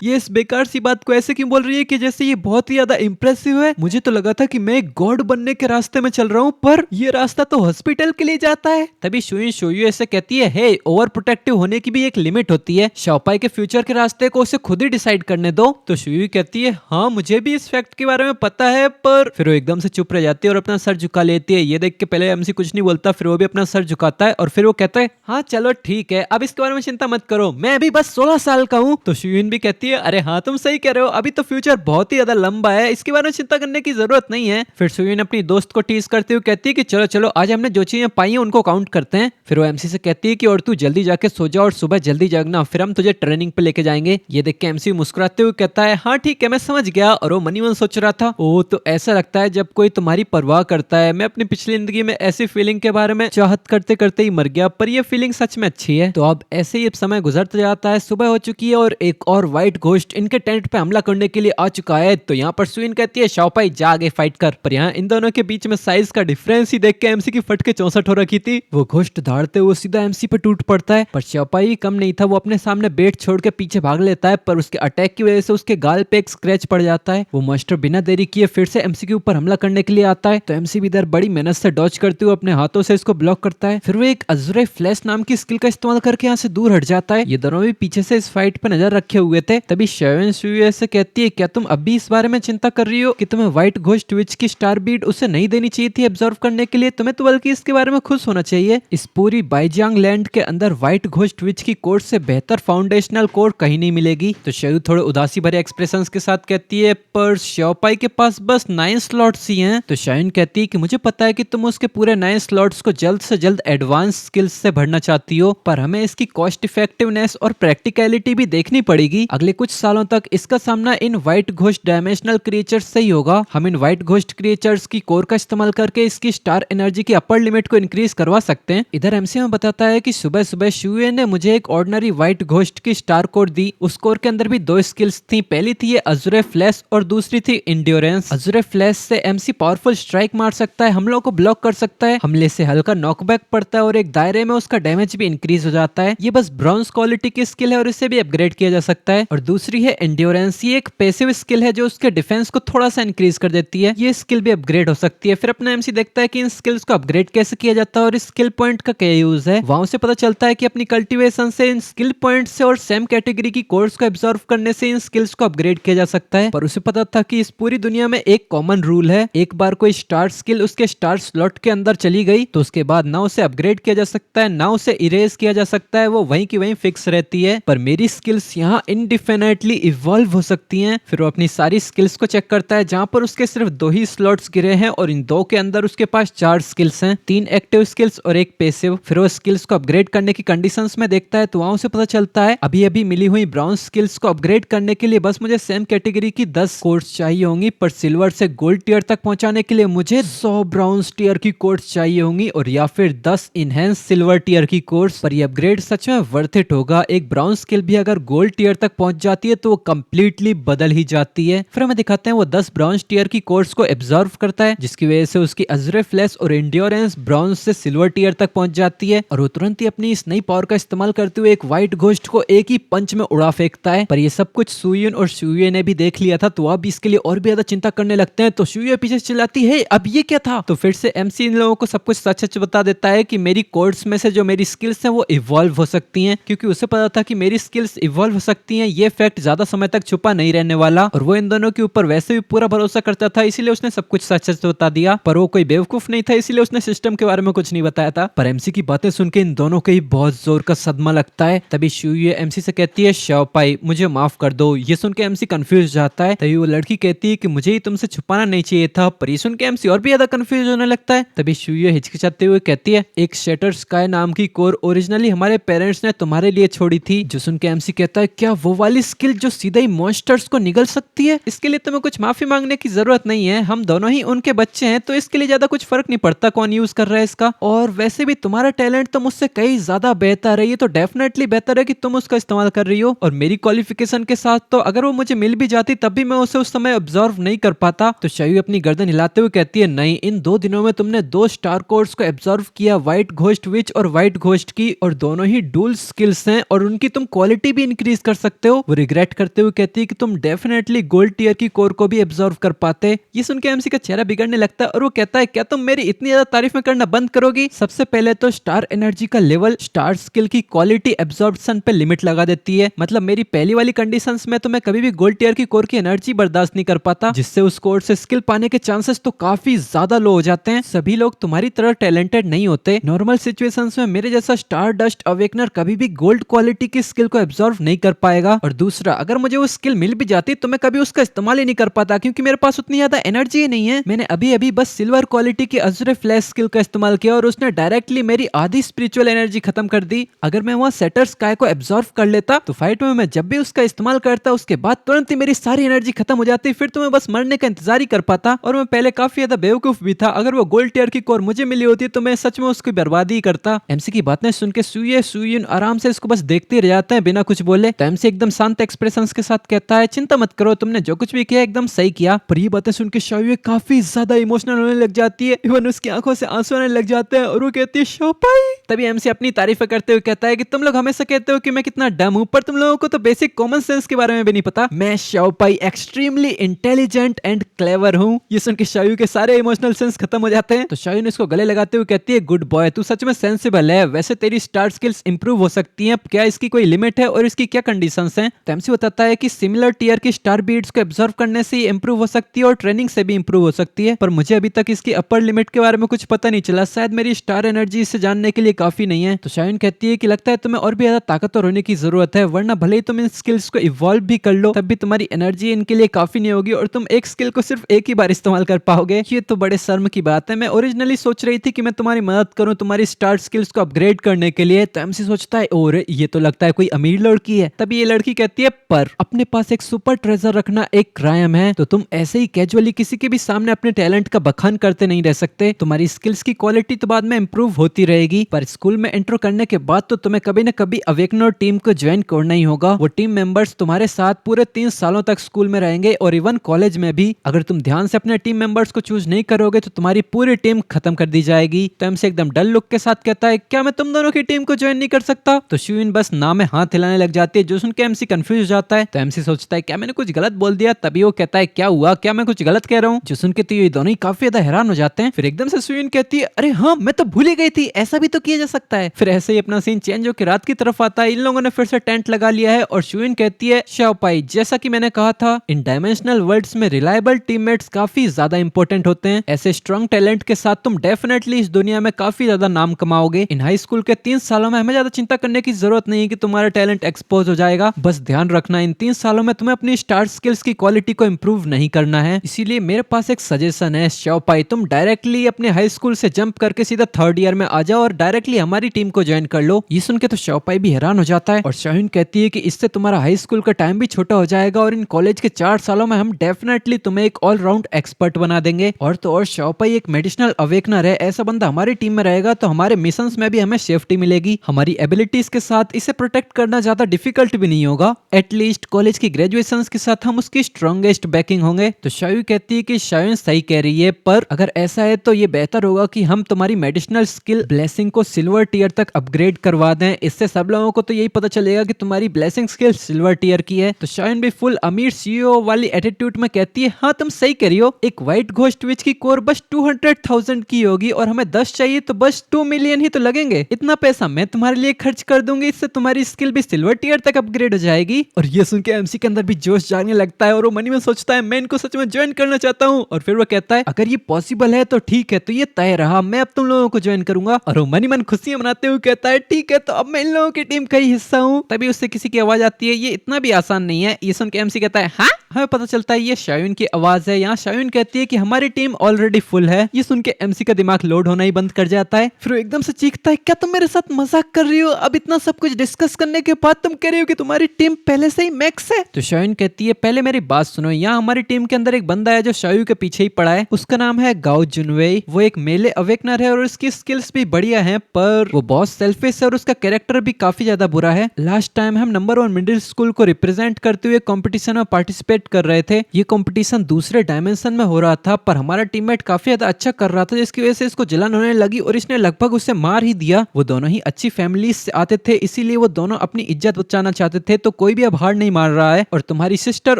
ये इस बेकार सी बात को ऐसे क्यों बोल रही है कि जैसे ये बहुत ही ज्यादा इंप्रेसिव है। मुझे तो लगा था कि मैं एक गॉड बनने के रास्ते में चल रहा हूँ, पर ये रास्ता तो हॉस्पिटल के लिए जाता है। तभी शोयू ऐसे कहती है हे ओवर प्रोटेक्टिव होने की भी एक लिमिट होती है, शाओपाई के फ्यूचर के रास्ते को उसे खुद ही डिसाइड करने दो। तो शोयू कहती है हाँ मुझे भी इस फैक्ट के बारे में पता है, पर फिर वो एकदम से चुप रह जाती है और अपना सर झुका लेती है। ये देख के पहले एमसी कुछ नहीं बोलता, फिर वो भी अपना सर झुकाता है और फिर वो कहता है हाँ चलो ठीक है, अब इसके बारे में चिंता मत करो, मैं अभी बस 16 साल का हूँ। तो शोयू भी कहती है अरे हाँ तुम सही कह रहे हो, अभी तो फ्यूचर बहुत ही ज्यादा लंबा है, इसके बारे में चिंता करने की जरूरत नहीं है। फिर सुयुन अपनी दोस्त को टीज करते हुए कहती है कि चलो चलो आज हमने जो चीजें पाई हैं उनको काउंट करते हैं। फिर वो एमसी से कहती है कि और तू जल्दी जाके सो जा और सुबह जल्दी जागना, फिर हम तुझे ट्रेनिंग पे लेके जाएंगे। ये देख के एमसी मुस्कुराते हुए कहता है हाँ ठीक है मैं समझ गया। और वो मनी मन सोच रहा था ओ तो ऐसा लगता है जब कोई तुम्हारी परवाह करता है। मैं अपनी पिछली जिंदगी में ऐसी फीलिंग के बारे में चाहत करते करते ही मर गया, पर ये फीलिंग सच में अच्छी है। तो अब ऐसे ही समय गुजरता जाता है, सुबह हो चुकी है और एक और व्हाइट घोस्ट इनके टेंट पे हमला करने के लिए आ चुका है। तो यहाँ पर सुइन कहती है शाओपाई जा आगे फाइट कर, पर यहाँ इन दोनों के बीच में साइज का डिफरेंस ही देख के एमसी की फट के 64 हो रखी थी। वो घोस्ट धाड़ते हुए सीधा एमसी पे टूट पड़ता है, पर शाओपाई कम नहीं था, वो अपने सामने बेट छोड़ के पीछे भाग लेता है, पर उसके अटैक की वजह से उसके गाल पे एक स्क्रैच पड़ जाता है। वो मास्टर बिना देरी किए फिर से एमसी के ऊपर हमला करने के लिए आता है। तो एमसी भी इधर बड़ी मेहनत से डॉज करते हुए अपने हाथों से इसको ब्लॉक करता है। फिर वो एक अज़ुरे फ्लैश नाम की स्किल का इस्तेमाल करके यहाँ से दूर हट जाता है। ये दोनों भी पीछे से इस फाइट पे नजर रखे हुए थे। तभी शयन सुयुए से कहती है क्या तुम अभी इस बारे में चिंता कर रही हो कि तुम्हें व्हाइट घोस्ट विच की स्टार बीट उसे नहीं देनी चाहिए थी एब्जॉर्व करने के लिए? तुम्हें तो बल्कि इसके बारे में खुश होना चाहिए। इस पूरी बाइजियांग लैंड के अंदर व्हाइट घोस्ट विच की कोर से बेहतर फाउंडेशनल कोर कहीं नहीं मिलेगी। तो शयू थोड़े उदासी भरे एक्सप्रेशंस के साथ कहती है पर शाओपाई के पास बस 9 स्लॉट्स ही हैं। तो शाइन कहती है कि मुझे पता है कि तुम उसके पूरे 9 स्लॉट्स को जल्द से जल्द एडवांस स्किल्स से भरना चाहती हो, पर हमें इसकी कॉस्ट इफेक्टिवनेस और प्रैक्टिकलिटी भी देखनी पड़ेगी। अगले कुछ सालों तक इसका सामना इन व्हाइट घोस्ट डायमेंशनल क्रिएचर्स से ही होगा। हम इन व्हाइट घोस्ट क्रिएचर्स की कोर का इस्तेमाल करके इसकी स्टार एनर्जी की अपर लिमिट को इंक्रीज करवा सकते हैं। इधर एमसी में बताता है कि सुबह सुबह शुए ने मुझे एक ऑर्डिनरी व्हाइट घोस्ट की स्टार कोर दी। उस कोर के अंदर भी 2 स्किल्स थी, पहली थी ये अज़ुरे फ्लैश और दूसरी थी इंड्योरेंस। अज़ुरे फ्लैश से एमसी पावरफुल स्ट्राइक मार सकता है, हमलों को ब्लॉक कर सकता है, हमले से हल्का नॉकबैक पड़ता है और एक दायरे में उसका डैमेज भी इंक्रीज हो जाता है। ये बस ब्रॉन्ज क्वालिटी की स्किल है और इसे भी अपग्रेड किया जा सकता है। और दूसरी है एंड्योरेंस, ये एक पैसिव स्किल है जो उसके डिफेंस को थोड़ा सा इंक्रीज कर देती है। ये स्किल भी अपग्रेड हो सकती है। फिर अपना एमसी देखता है कि इन स्किल्स को अपग्रेड कैसे किया जाता है और इस स्किल पॉइंट का क्या यूज है। वहां से पता चलता है कि अपनी कल्टीवेशन से इन स्किल पॉइंट से और सेम कैटेगरी की कोर्स को एब्जॉर्व करने से इन स्किल्स को अपग्रेड किया जा सकता है। पर उसे पता था कि इस पूरी दुनिया में एक कॉमन रूल है, एक बार कोई स्टार स्किल उसके स्टार स्लॉट के अंदर चली गई तो उसके बाद ना उसे अपग्रेड किया जा सकता है ना उसे इरेज किया जा सकता है, वो वहीं की वहीं फिक्स रहती है। पर मेरी स्किल्स यहाँ इनडिफिनिटली इवॉल्व हो सकती हैं। फिर वो अपनी सारी स्किल्स को चेक करता है जहां पर उसके सिर्फ 2 ही स्लॉट्स गिरे हैं और इन 2 के अंदर उसके पास 4 स्किल्स हैं, 3 एक्टिव स्किल्स और 1 पैसिव। फिर वो स्किल्स को अपग्रेड करने की कंडीशंस में देखता है तो वहां उसे पता चलता है अभी अभी मिली हुई ब्राउन स्किल्स को अपग्रेड करने के लिए बस मुझे सेम कैटेगरी की 10 कोर्स चाहिए होंगी, पर सिल्वर से गोल्ड टियर तक पहुंचाने के लिए मुझे 100 ब्राउन टियर की कोर्स चाहिए होंगी और या फिर 10 इनहेंस सिल्वर टियर की कोर्स। पर ये अपग्रेड सच में वर्थ इट होगा। एक ब्राउन स्किल भी अगर गोल्ड टियर तक पहुंच जाती है तो वो कंप्लीटली बदल ही जाती है। फिर हमें दिखाते हैं वो 10 ब्राउन टियर की कोर्स को एब्जॉर्व करता है, जिसकी वजह से उसकी अज़ुरे फ्लैश और एंड्योरेंस ब्राउन से सिल्वर टियर तक पहुंच जाती है और वो तुरंत ही अपनी इस नई पावर का इस्तेमाल करते हुए एक व्हाइट घोस्ट को एक ही पंच में उड़ा फेंकता है। पर ये सब कुछ सुयुन और शुए ने भी देख लिया था, तो अब इसके लिए और भी ज्यादा चिंता करने लगते हैं। तो शुए पीछे चिल्लाती है अब ये क्या था? तो फिर से एमसी इन लोगों को सब कुछ सच सच बता देता है कि मेरी कोर्स में से जो मेरी स्किल्स हैं वो इवॉल्व हो सकती हैं, क्योंकि उसे पता था कि मेरी स्किल्स इवॉल्व हो सकती हैं। ये फैक्ट ज्यादा समय तक छुपा नहीं रहने वाला और वो इन दोनों के ऊपर वैसे भी पूरा भरोसा करता था, इसीलिए उसने सब कुछ सच सच बता दिया। पर वो कोई बेवकूफ नहीं था, इसीलिए उसने सिस्टम के बारे में कुछ नहीं बताया था। पर एमसी की बातें सुन के इन दोनों के ही बहुत जोर का सदमा लगता है। तभी शुए एमसी से कहती है शाओपाई मुझे माफ कर दो। ये सुन के एमसी कंफ्यूज जाता है। तभी वो लड़की कहती है कि मुझे ही तुमसे छुपाना नहीं चाहिए था। पर ये सुन के एमसी और भी ज्यादा कंफ्यूज होने लगता है। तभी शुए हिचकिचाते हुए कहती है एक शटर स्काई नाम की कोर ओरिजिनली हमारे पेरेंट्स ने तुम्हारे लिए छोड़ी थी। जो सुन के एमसी कहता है क्या वो वाली स्किल जो सीधे ही मॉन्स्टर्स को निगल सकती है? इसके लिए तुम्हें कुछ माफी मांगने की जरूरत नहीं है, हम दोनों ही उनके बच्चे हैं, तो इसके लिए ज्यादा कुछ फर्क नहीं पड़ता कौन यूज कर रहा है इसका। और वैसे भी तुम्हारा टैलेंट तो मुझसे कई ज्यादा बेहतर है, ये तो डेफिनेटली बेहतर है कि तुम उसका इस्तेमाल कर रही हो। और मेरी क्वालिफिकेशन के साथ तो अगर वो मुझे मिल भी जाती तब भी मैं उसे उस समय ऑब्जर्व नहीं कर पाता। तो शायू अपनी गर्दन हिलाते हुए कहती है नहीं, इन 2 दिनों में तुमने 2 स्टार कोर्स को ऑब्जर्व किया, व्हाइट घोस्ट विच और व्हाइट घोस्ट की, और दोनों ही डुअल स्किल्स हैं और उनकी तुम क्वालिटी भी इंक्रीज कर सकते हो। वो रिग्रेट करते हुए कहती है कि तुम डेफिनेटली गोल्ड टियर की कोर को भी ऑब्जर्व कर पाते। ये सुन के एमसी का चेहरा बिगड़ने लगता है और वो कहता है क्या तुम मेरी इतनी ज्यादा तारीफ में करना बंद करोगी? सबसे पहले तो स्टार एनर्जी का लेवल स्टार स्किल की क्वालिटी एब्जॉर्प्शन पे लिमिट लगा देती है। मतलब मेरी पहली वाली कंडीशंस में तो मैं कभी भी गोल्ड टियर की कोर की एनर्जी बर्दाश्त नहीं कर पाता, जिससे उस कोर से स्किल पाने के चांसेस तो काफी ज्यादा लो हो जाते हैं। सभी लोग तुम्हारी तरह टैलेंटेड नहीं होते। नॉर्मल सिचुएशंस में मेरे जैसा स्टार डस्ट अवेकनर कभी भी गोल्ड क्वालिटी की स्किल को एब्जॉर्व नहीं कर पाएगा। जाएगा, और दूसरा अगर मुझे वो स्किल मिल भी जाती तो मैं कभी उसका इस्तेमाल ही नहीं कर पाता क्योंकि मेरे पास उतनी ज्यादा एनर्जी ही नहीं है। मैंने अभी अभी बस सिल्वर क्वालिटी की अज़ुरे फ्लैश स्किल का इस्तेमाल किया और उसने डायरेक्टली मेरी आधी स्पिरिचुअल एनर्जी खत्म कर दी। अगर मैं वहाँ सेटर स्काई को एब्जॉर्व कर लेता तो फाइट में मैं जब भी उसका इस्तेमाल करता उसके बाद तुरंत ही मेरी सारी एनर्जी खत्म हो जाती, फिर तो मैं बस मरने का इंतजार ही कर पाता। और मैं पहले काफी ज्यादा बेवकूफ भी था, अगर वो गोल्ड टियर की कोर मुझे मिली होती तो मैं सच में उसकी बर्बादी ही करता। एमसी की बातें सुन के सुयुन आराम से इसको बस देखते रह जाते हैं बिना कुछ बोले। तो एमसी एकदम शांत एक्सप्रेशन के साथ कहता है, चिंता मत करो, तुमने जो कुछ भी किया एकदम सही किया। पर ये बातें सुन के शायु काफी ज्यादा इमोशनल होने लग जाती है, इवन उसकी आंखों से आंसू आने लग जाते हैं और वो कहती है शोपाई। तभी एमसी अपनी तारीफ करते हुए कहता है कि तुम लोग हमेशा कहते हो कि मैं कितना डम हूं, पर तुम लोगों को तो बेसिक कॉमन सेंस के बारे में भी नहीं पता। मैं शाओपाई एक्सट्रीमली इंटेलिजेंट एंड क्लेवर हूं। ये सुन के शायु के सारे इमोशनल सेंस खत्म हो जाते हैं। तो शायु ने इसको गले लगाते हुए कहती है, गुड बॉय, तू सच में सेंसिबल है। वैसे तेरी स्टार स्किल्स इंप्रूव हो सकती हैं, क्या इसकी कोई लिमिट है और इसकी क्या कंडीशंस हैं? तो एमसी बताता है कि सिमिलर टीयर की स्टार बीड्स को एब्जॉर्व करने से इंप्रूव हो सकती है और ट्रेनिंग से भी इंप्रूव हो सकती है, पर मुझे अभी तक इसकी अपर लिमिट के बारे में कुछ पता नहीं चला। शायद मेरी स्टार एनर्जी इसे जानने के लिए काफी नहीं है। तो शायन कहती है कि लगता है तुम्हें और भी ज्यादा ताकतवर होने की जरूरत है, वरना भले ही तुम इन स्किल्स को इवॉल्व भी कर लो तब भी तुम्हारी एनर्जी इनके लिए काफी नहीं होगी और तुम एक स्किल को सिर्फ एक ही बार इस्तेमाल कर पाओगे। ये तो बड़े शर्म की बात है। मैं ओरिजिनली सोच रही थी कि मैं तुम्हारी मदद करूं तुम्हारी स्टार स्किल्स को अपग्रेड करने के लिए। तो एमसी सोचता है, और ये तो लगता है कोई अमीर लड़की है। तभी ये लड़की कहती है, पर अपने पास एक सुपर ट्रेजर रखना एक क्राइम है, तो तुम ऐसे ही कैजुअली किसी के भी सामने अपने टैलेंट का बखान करते नहीं रह सकते। तुम्हारी स्किल्स की क्वालिटी तो बाद में इंप्रूव होती रहेगी, पर स्कूल में एंटर करने के बाद तो तुम्हें कभी न कभी अवेकनर टीम को ज्वाइन करना ही होगा। वो टीम मेंबर्स तुम्हारे साथ पूरे 3 सालों तक स्कूल में रहेंगे और इवन कॉलेज में भी। अगर तुम ध्यान से अपने टीम मेंबर्स को चूज नहीं करोगे तो तुम्हारी पूरी टीम खत्म कर दी जाएगी। तो एमसी एकदम डल लुक के साथ कहता है, क्या मैं तुम दोनों की टीम को ज्वाइन नहीं कर सकता? तो शुइन बस ना में हाथ हिलाने लग जाती है, जो सुन के एमसी कंफ्यूज हो जाता है। तो एमसी सोचता है, क्या मैंने कुछ गलत बोल दिया? तभी वो कहता है, क्या हुआ, क्या मैं कुछ गलत कह रहा हूँ? जो सुन के तो ये दोनों ही काफी ज्यादा हैरान हो जाते हैं। फिर एकदम से शुइन कहती है, अरे हाँ, मैं तो भूल ही गई थी, ऐसा भी तो किया जा सकता है। फिर ऐसे ही अपना सीन चेंज होकर रात की तरफ आता है। इन लोगों ने फिर से टेंट लगा लिया है और शुइन कहती है, शाओपाई, जैसा कि मैंने कहा था, इन डायमेंशनल वर्ल्ड्स में रिलायबल टीममेट्स काफी ज्यादा इंपॉर्टेंट होते हैं। ऐसे स्ट्रॉन्ग टैलेंट के साथ तुम डेफिनेटली इस दुनिया में काफी ज्यादा नाम कमाओगे। इन हाई स्कूल के 3 सालों में हमें ज्यादा चिंता करने की जरूरत नहीं है कि तुम्हारा टैलेंट एक्सपोज हो जाएगा। बस ध्यान रखना, इन 3 सालों में तुम्हें अपनी स्टार स्किल्स की क्वालिटी को इंप्रूव नहीं करना है। इसीलिए मेरे पास एक सजेशन है शाओपाई, तुम डायरेक्टली अपने हाई स्कूल से जंप करके सीधा 3rd ईयर में आ जाओ और डायरेक्टली हमारी टीम को ज्वाइन कर लो। ये सुन के तो शाओपाई भी हैरान हो जाता है और शाहीन कहती है कि इससे तुम्हारा हाई स्कूल का टाइम भी छोटा हो जाएगा और इन कॉलेज के 4 सालों में हम डेफिनेटली तुम्हें एक ऑलराउंड एक्सपर्ट बना देंगे। और तो और शाओपाई एक मेडिसिनल अवेकनर है, ऐसा बंदा हमारी टीम में रहेगा तो हमारे मिशंस में भी हमें सेफ्टी मिलेगी। हमारी एबिलिटीज के साथ इसे प्रोटेक्ट करना ज्यादा डिफिकल्ट भी नहीं होगा। एटलीस्ट कॉलेज की ग्रेजुएशन के साथ हम उसकी स्ट्रॉन्गेस्ट बैकिंग होंगे। तो शायु कहती है कि शायन सही कह रही है, पर अगर ऐसा है तो ये बेहतर होगा कि हम तुम्हारी मेडिसिनल स्किल ब्लेसिंग को सिल्वर टियर तक अपग्रेड करवा दें। इससे सब लोगों को तो यही पता चलेगा कि तुम्हारी ब्लेसिंग स्किल सिल्वर टियर की है। तो शायन भी फुल अमीर सीईओ वाली एटीट्यूड में कहती है, हाँ तुम सही कह रही हो, एक व्हाइट घोस्ट विच की कोर बस 200,000 की होगी और हमें 10 चाहिए तो बस 2 मिलियन ही तो लगेंगे। इतना पैसा मैं तुम्हारे लिए खर्च कर दूंगी, इससे तुम्हारी स्किल भी सिल्वर टियर तक अपग्रेड हो जाएगी। और ये सुन के एमसी के अंदर भी जोश जागने लगता है और वो मनी में सोचता है, मैं इनको सच में ज्वाइन करना चाहता हूँ। और फिर वो कहता है, अगर ये पॉसिबल है तो ठीक है, तो ये तय रहा, मैं अब तुम लोगों को ज्वाइन करूंगा। और वो मनी मन खुशियां मनाते हुए कहता है, ठीक है, तो अब मैं इन लोगों की टीम का ही हिस्सा हूँ। तभी उससे किसी की आवाज आती है, ये इतना भी आसान नहीं है। ये सुन के एमसी कहता है, हाँ, हमें पता चलता है ये शायून की आवाज है। यहाँ शायून कहती है कि हमारी टीम ऑलरेडी फुल है। ये सुन के एमसी का दिमाग लोड होना ही बंद कर जाता है। फिर वो एकदम से चीखता है, क्या तुम मेरे साथ मजाक कर रही हो? अब इतना सब कुछ डिस्कस करने के बाद तुम कह रही हो कि तुम्हारी टीम पहले से ही मैक्स है? तो शायून कहती है, पहले मेरी बात सुनो, यहाँ हमारी टीम के अंदर एक बंदा है जो शायू के पीछे ही पड़ा है। उसका नाम है गाओ जुनवेई। वो एक मेले अवेकनर है और उसकी स्किल्स भी बढ़िया है, पर वो बहुत सेल्फिश है और उसका कैरेक्टर भी काफी ज्यादा बुरा है। लास्ट टाइम हम नंबर 1 मिडिल स्कूल को रिप्रेजेंट करते हुए कंपटीशन में पार्टिसिपेट कर रहे थे। ये कंपटीशन दूसरे डायमेंशन में हो रहा था, पर हमारा टीममेट काफी ज्यादा अच्छा कर रहा था, जिसकी वजह से इसको जलन होने लगी और इसने लगभग उसे मार ही दिया। वो दोनों ही अच्छी फैमिली से आते थे, इसीलिए वो दोनों अपनी इज्जत बचाना चाहते थे, तो कोई भी अब हार नहीं मार रहा है। और तुम्हारी सिस्टर